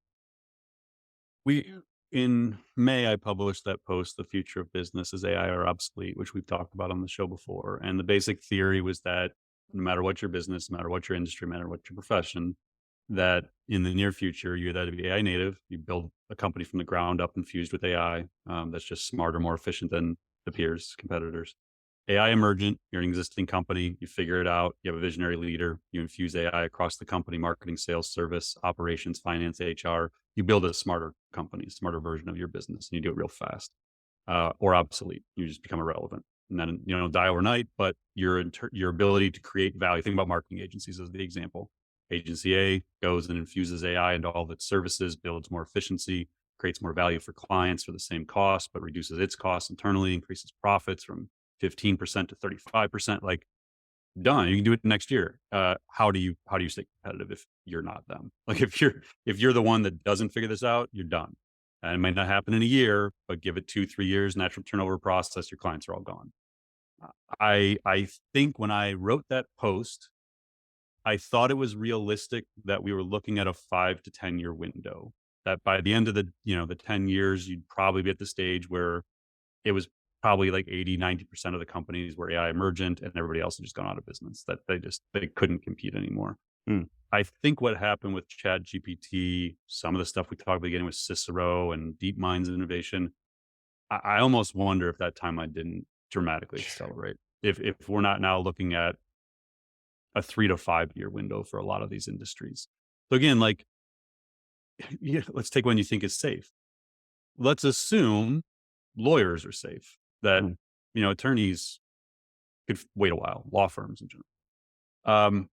in May, I published that post, "The Future of Business is AI or Obsolete," which we've talked about on the show before. And the basic theory was that no matter what your business, no matter what your industry, no matter what your profession, that in the near future, you're either to be AI native, you build a company from the ground up infused with AI, that's just smarter, more efficient than the peers, competitors. AI emergent, you're an existing company, you figure it out, you have a visionary leader, you infuse AI across the company, marketing, sales, service, operations, finance, HR. You build a smarter company, smarter version of your business, and you do it real fast. Or obsolete, you just become irrelevant. And then die overnight, but your ability to create value. Think about marketing agencies as the example. Agency A goes and infuses AI into all of its services, builds more efficiency, creates more value for clients for the same cost, but reduces its costs internally, increases profits from 15% to 35%. Like, done. You can do it next year. How do you stay competitive if you're not them? Like, if you're the one that doesn't figure this out, you're done. And it might not happen in a year, but give it 2-3 years, natural turnover process, your clients are all gone. I think when I wrote that post, I thought it was realistic that we were looking at a 5 to 10 year window. That by the end of the 10 years, you'd probably be at the stage where it was probably like 80-90% of the companies were AI emergent and everybody else had just gone out of business, that they couldn't compete anymore. Mm. I think what happened with ChatGPT, some of the stuff we talked about beginning with Cicero and deep minds of innovation, I almost wonder if that timeline didn't dramatically accelerate. If we're not now looking at a 3 to 5 year window for a lot of these industries. So again, like, yeah, let's take one you think is safe. Let's assume lawyers are safe, that Mm. attorneys could wait a while, law firms in general. Um,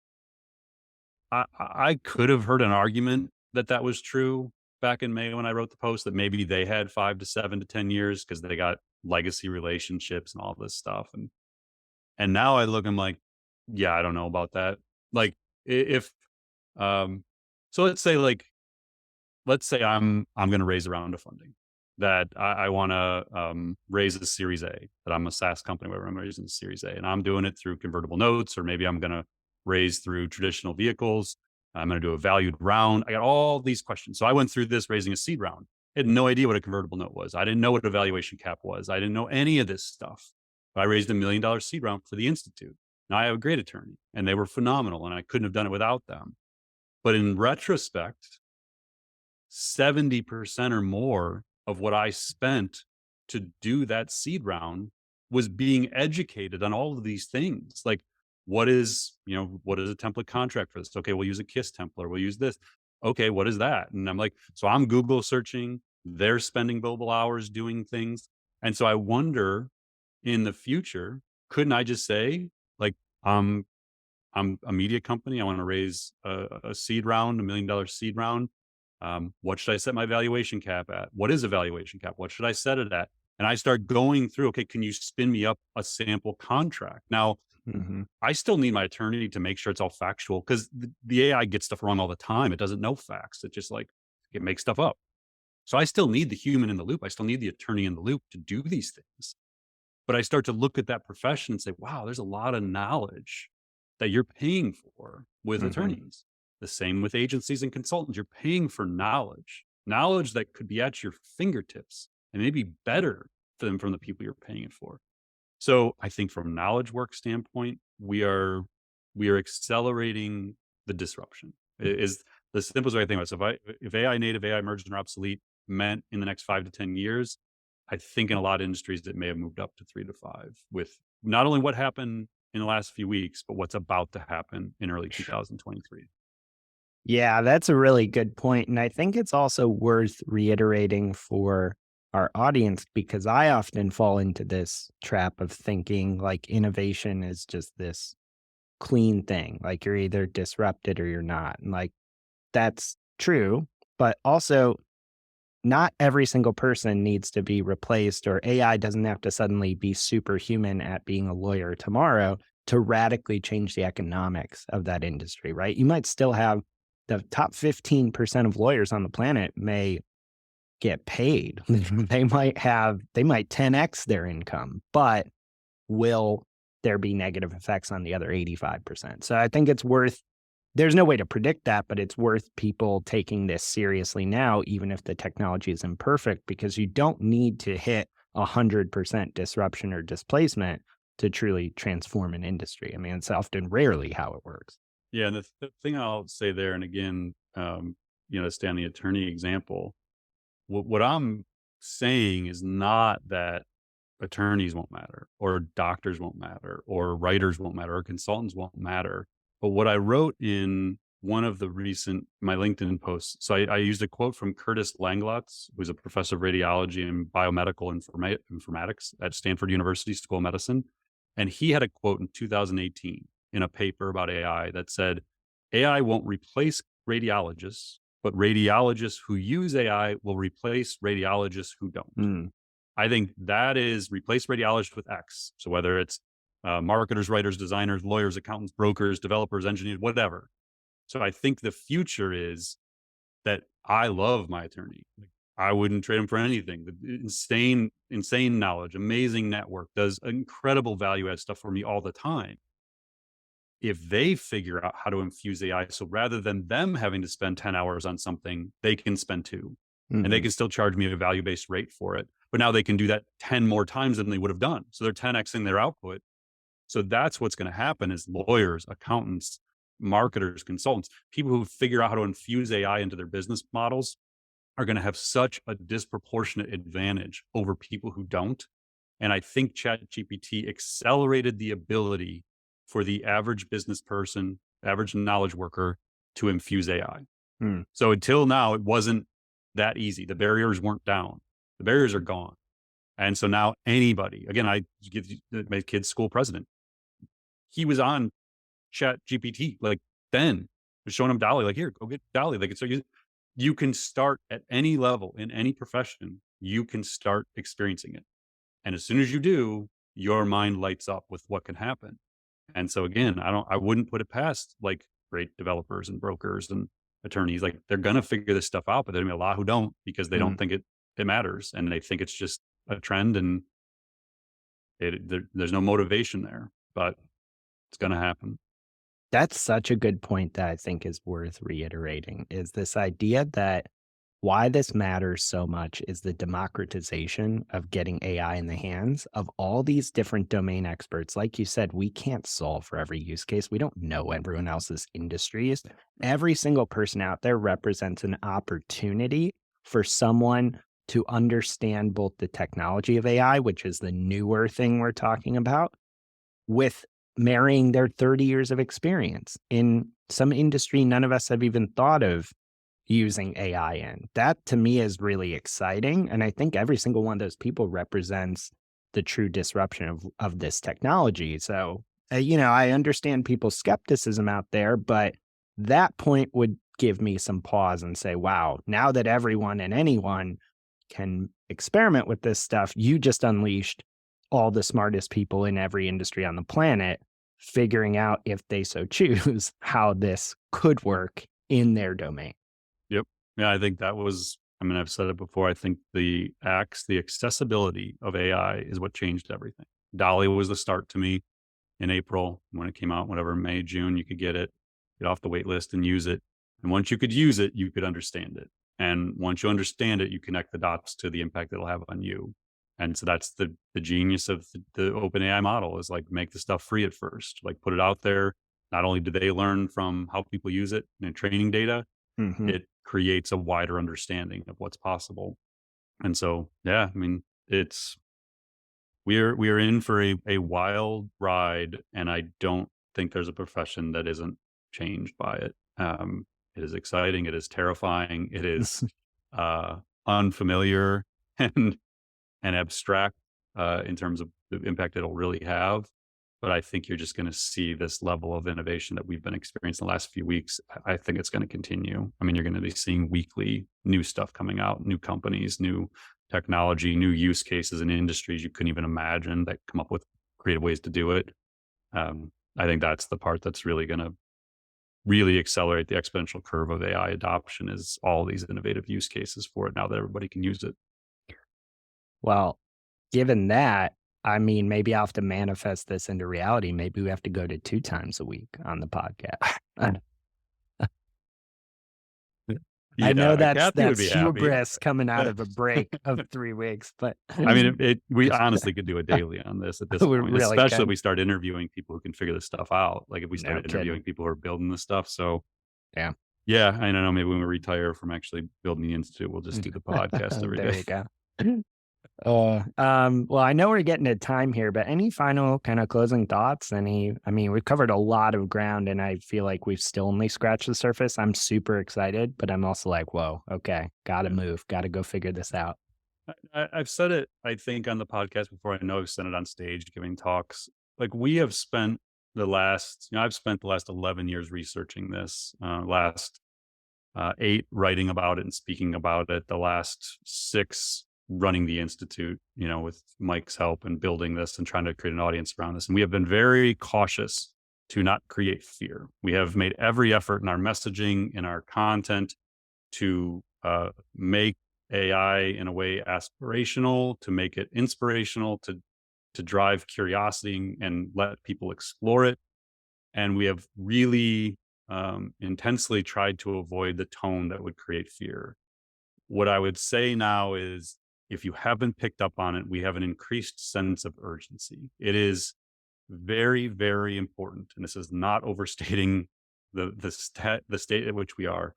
I could have heard an argument that that was true back in May when I wrote the post, that maybe they had 5 to 7 to 10 years because they got legacy relationships and all this stuff. And now I look, I'm like, yeah, I don't know about that. Like, if um, so let's say I'm going to raise a round of funding, that I want to raise a Series A, that I'm a SaaS company where I'm raising a Series A, and I'm doing it through convertible notes, or maybe I'm going to raise through traditional vehicles. I'm going to do a valued round. I got all these questions. So I went through this raising a seed round. I had no idea what a convertible note was. I didn't know what a valuation cap was. I didn't know any of this stuff. But I raised $1 million seed round for the Institute. Now I have a great attorney, and they were phenomenal, and I couldn't have done it without them. But in retrospect, 70% or more of what I spent to do that seed round was being educated on all of these things. Like, what is a template contract for this? Okay, we'll use a KISS template, or we'll use this. Okay, what is that? And I'm like, so I'm Google searching, they're spending billable hours doing things. And so I wonder, in the future, couldn't I just say, like, I'm a media company. I want to raise a seed round, $1 million seed round. What should I set my valuation cap at? What is a valuation cap? What should I set it at? And I start going through, okay, can you spin me up a sample contract? Now, Mhm. I still need my attorney to make sure it's all factual, because the AI gets stuff wrong all the time. It doesn't know facts. It just, like, it makes stuff up. So I still need the human in the loop. I still need the attorney in the loop to do these things. But I start to look at that profession and say, wow, there's a lot of knowledge that you're paying for with Mhm. attorneys. The same with agencies and consultants. You're paying for knowledge that could be at your fingertips and maybe better for them from the people you're paying it for. So I think from a knowledge work standpoint, we are accelerating the disruption. Is the simplest way I think about it. So if AI native, AI emergent, or obsolete meant in the next 5 to 10 years, I think in a lot of industries it may have moved up to 3 to 5, with not only what happened in the last few weeks, but what's about to happen in early 2023. Yeah, that's a really good point, and I think it's also worth reiterating for our audience, because I often fall into this trap of thinking like innovation is just this clean thing, like you're either disrupted or you're not, and, like, that's true, but also not every single person needs to be replaced, or AI doesn't have to suddenly be superhuman at being a lawyer tomorrow to radically change the economics of that industry, right? You might still have the top 15% of lawyers on the planet may get paid. They might 10x their income, but will there be negative effects on the other 85%? So I think it's worth there's no way to predict that, but it's worth people taking this seriously now, even if the technology is imperfect, because you don't need to hit 100% disruption or displacement to truly transform an industry. I mean, it's often rarely how it works. Yeah, and the thing I'll say there, and again, stay on the attorney example. What I'm saying is not that attorneys won't matter, or doctors won't matter, or writers won't matter, or consultants won't matter. But what I wrote in one of the recent my LinkedIn posts, so I used a quote from Curtis Langlotz, who's a professor of radiology and biomedical informatics at Stanford University School of Medicine, and he had a quote in 2018 in a paper about AI that said, "AI won't replace radiologists, but radiologists who use AI will replace radiologists who don't." Mm, I think that is replace radiologists with X. So whether it's marketers, writers, designers, lawyers, accountants, brokers, developers, engineers, whatever. So I think the future is that I love my attorney. Like, I wouldn't trade him for anything. The insane knowledge, amazing network, does incredible value add stuff for me all the time. If they figure out how to infuse AI, so rather than them having to spend 10 hours on something, they can spend two, and they mhm, can still charge me a value-based rate for it. But now they can do that 10 more times than they would have done. So they're 10xing their output. So that's what's going to happen is lawyers, accountants, marketers, consultants, people who figure out how to infuse AI into their business models are going to have such a disproportionate advantage over people who don't. And I think ChatGPT accelerated the ability for the average business person, average knowledge worker to infuse AI. mm. So until now, it wasn't that easy. The barriers weren't down. The barriers are gone. And so now anybody, again, I give my kid's school president, he was on Chat GPT, like then was showing him Dolly, like, here, go get Dolly. Like, so you can start at any level in any profession, you can start experiencing it. And as soon as you do, your mind lights up with what can happen. And so again, I wouldn't put it past like great developers and brokers and attorneys. Like they're gonna figure this stuff out, but there's gonna be a lot who don't because they don't Mm. think it matters and they think it's just a trend and there's no motivation there. But it's gonna happen. That's such a good point that I think is worth reiterating is this idea that why this matters so much is the democratization of getting AI in the hands of all these different domain experts. Like you said, we can't solve for every use case. We don't know everyone else's industries. Every single person out there represents an opportunity for someone to understand both the technology of AI, which is the newer thing we're talking about, with marrying their 30 years of experience in some industry none of us have even thought of using AI in. That to me is really exciting. And I think every single one of those people represents the true disruption of this technology. So, I understand people's skepticism out there, but that point would give me some pause and say, wow, now that everyone and anyone can experiment with this stuff, you just unleashed all the smartest people in every industry on the planet figuring out if they so choose how this could work in their domain. Yep. Yeah, I think that was, I mean, I've said it before. I think the accessibility of AI is what changed everything. Dolly was the start to me in April when it came out, whatever, May, June, you could get off the wait list and use it. And once you could use it, you could understand it. And once you understand it, you connect the dots to the impact it'll have on you. And so that's the genius of the OpenAI model is like make the stuff free at first, like put it out there. Not only do they learn from how people use it and training data, Mhm. it creates a wider understanding of what's possible. And so, yeah, I mean, it's we are in for a wild ride, and I don't think there's a profession that isn't changed by it. It is exciting, it is terrifying, it is unfamiliar and abstract in terms of the impact it'll really have. But I think you're just going to see this level of innovation that we've been experiencing the last few weeks. I think it's going to continue. I mean, you're going to be seeing weekly new stuff coming out, new companies, new technology, new use cases in industries you couldn't even imagine that come up with creative ways to do it. I think that's the part that's really going to really accelerate the exponential curve of AI adoption is all these innovative use cases for it now that everybody can use it. Well, given that, I mean, maybe I'll have to manifest this into reality. Maybe we have to go to 2 times a week on the podcast. I know Yeah, Kathy would that's be happy. hubris coming out of a break of 3 weeks, but I mean, we honestly could do a daily on this at this we point, really especially if can. we start interviewing people who can figure this stuff out. Like if we No started interviewing kidding. people who are building this stuff. So Yeah. yeah, I don't know. Maybe when we retire from actually building the institute, we'll just do the podcast every There day. you go. Well, I know we're getting to time here, but any final kind of closing thoughts? I mean, we've covered a lot of ground and I feel like we've still only scratched the surface. I'm super excited, but I'm also like, whoa, okay, gotta Yeah. move, gotta go figure this out. I've said it, I think, on the podcast before. I know I've said it on stage giving talks. Like we have spent I've spent the last 11 years researching this, last 8 writing about it and speaking about it, the last 6 running the institute, with Mike's help and building this and trying to create an audience around this. And we have been very cautious to not create fear. We have made every effort in our messaging, in our content, to make AI in a way aspirational, to make it inspirational, to drive curiosity and let people explore it. And we have really intensely tried to avoid the tone that would create fear. What I would say now is if you haven't picked up on it, we have an increased sense of urgency. It is very, very important. And this is not overstating the state at which we are.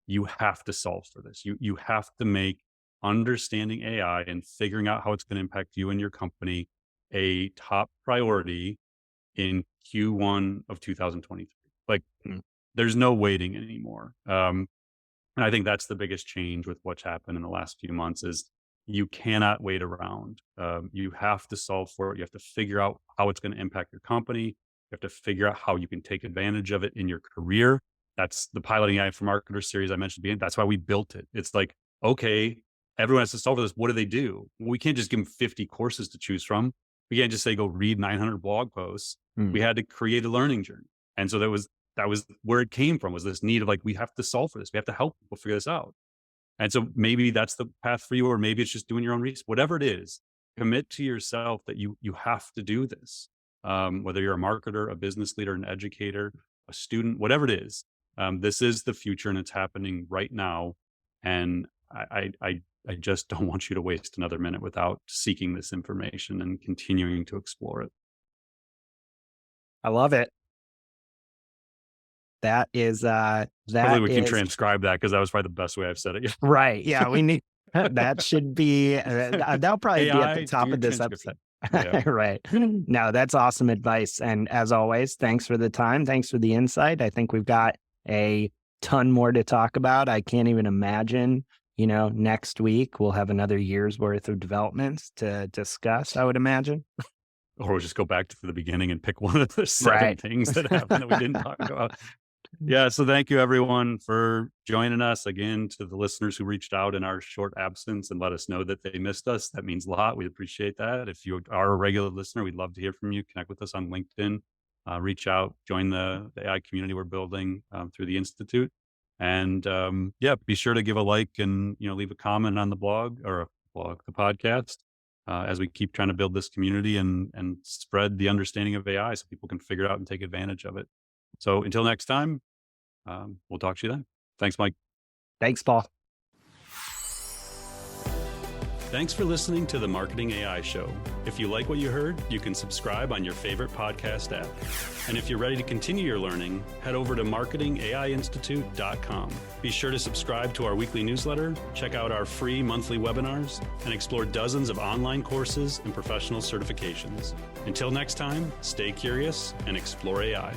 You have to solve for this. You have to make understanding AI and figuring out how it's going to impact you and your company a top priority in Q1 of 2023. Like, there's no waiting anymore. And I think that's the biggest change with what's happened in the last few months is you cannot wait around. You have to solve for it. You have to figure out how it's going to impact your company. You have to figure out how you can take advantage of it in your career. That's the Piloting AI for Marketers series I mentioned at the beginning. That's why we built it. It's like, okay, everyone has to solve for this. What do they do? We can't just give them 50 courses to choose from. We can't just say, go read 900 blog posts. We had to create a learning journey. And so that was where it came from, was this need of like, we have to solve for this. We have to help people figure this out. And so maybe that's the path for you, or maybe it's just doing your own research. Whatever it is, commit to yourself that you have to do this. Whether you're a marketer, a business leader, an educator, a student, whatever it is, this is the future and it's happening right now. And I just don't want you to waste another minute without seeking this information and continuing to explore it. I love it. That is, Hopefully we can transcribe that because that was probably the best way I've said it. right. Yeah, we need that should be that'll probably be at the top of this episode. Yeah. Right. No, that's awesome advice. And as always, thanks for the time. Thanks for the insight. I think we've got a ton more to talk about. I can't even imagine, next week we'll have another year's worth of developments to discuss, I would imagine. Or we'll just go back to the beginning and pick one of the 7 things that happened that we didn't talk about. Yeah. So thank you everyone for joining us. Again, to the listeners who reached out in our short absence and let us know that they missed us. That means a lot. We appreciate that. If you are a regular listener, we'd love to hear from you. Connect with us on LinkedIn, reach out, join the AI community we're building through the Institute. And be sure to give a like and, leave a comment on the the podcast, as we keep trying to build this community and spread the understanding of AI so people can figure it out and take advantage of it. So until next time, we'll talk to you then. Thanks, Mike. Thanks, Paul. Thanks for listening to the Marketing AI Show. If you like what you heard, you can subscribe on your favorite podcast app. And if you're ready to continue your learning, head over to marketingaiinstitute.com. Be sure to subscribe to our weekly newsletter, check out our free monthly webinars, and explore dozens of online courses and professional certifications. Until next time, stay curious and explore AI.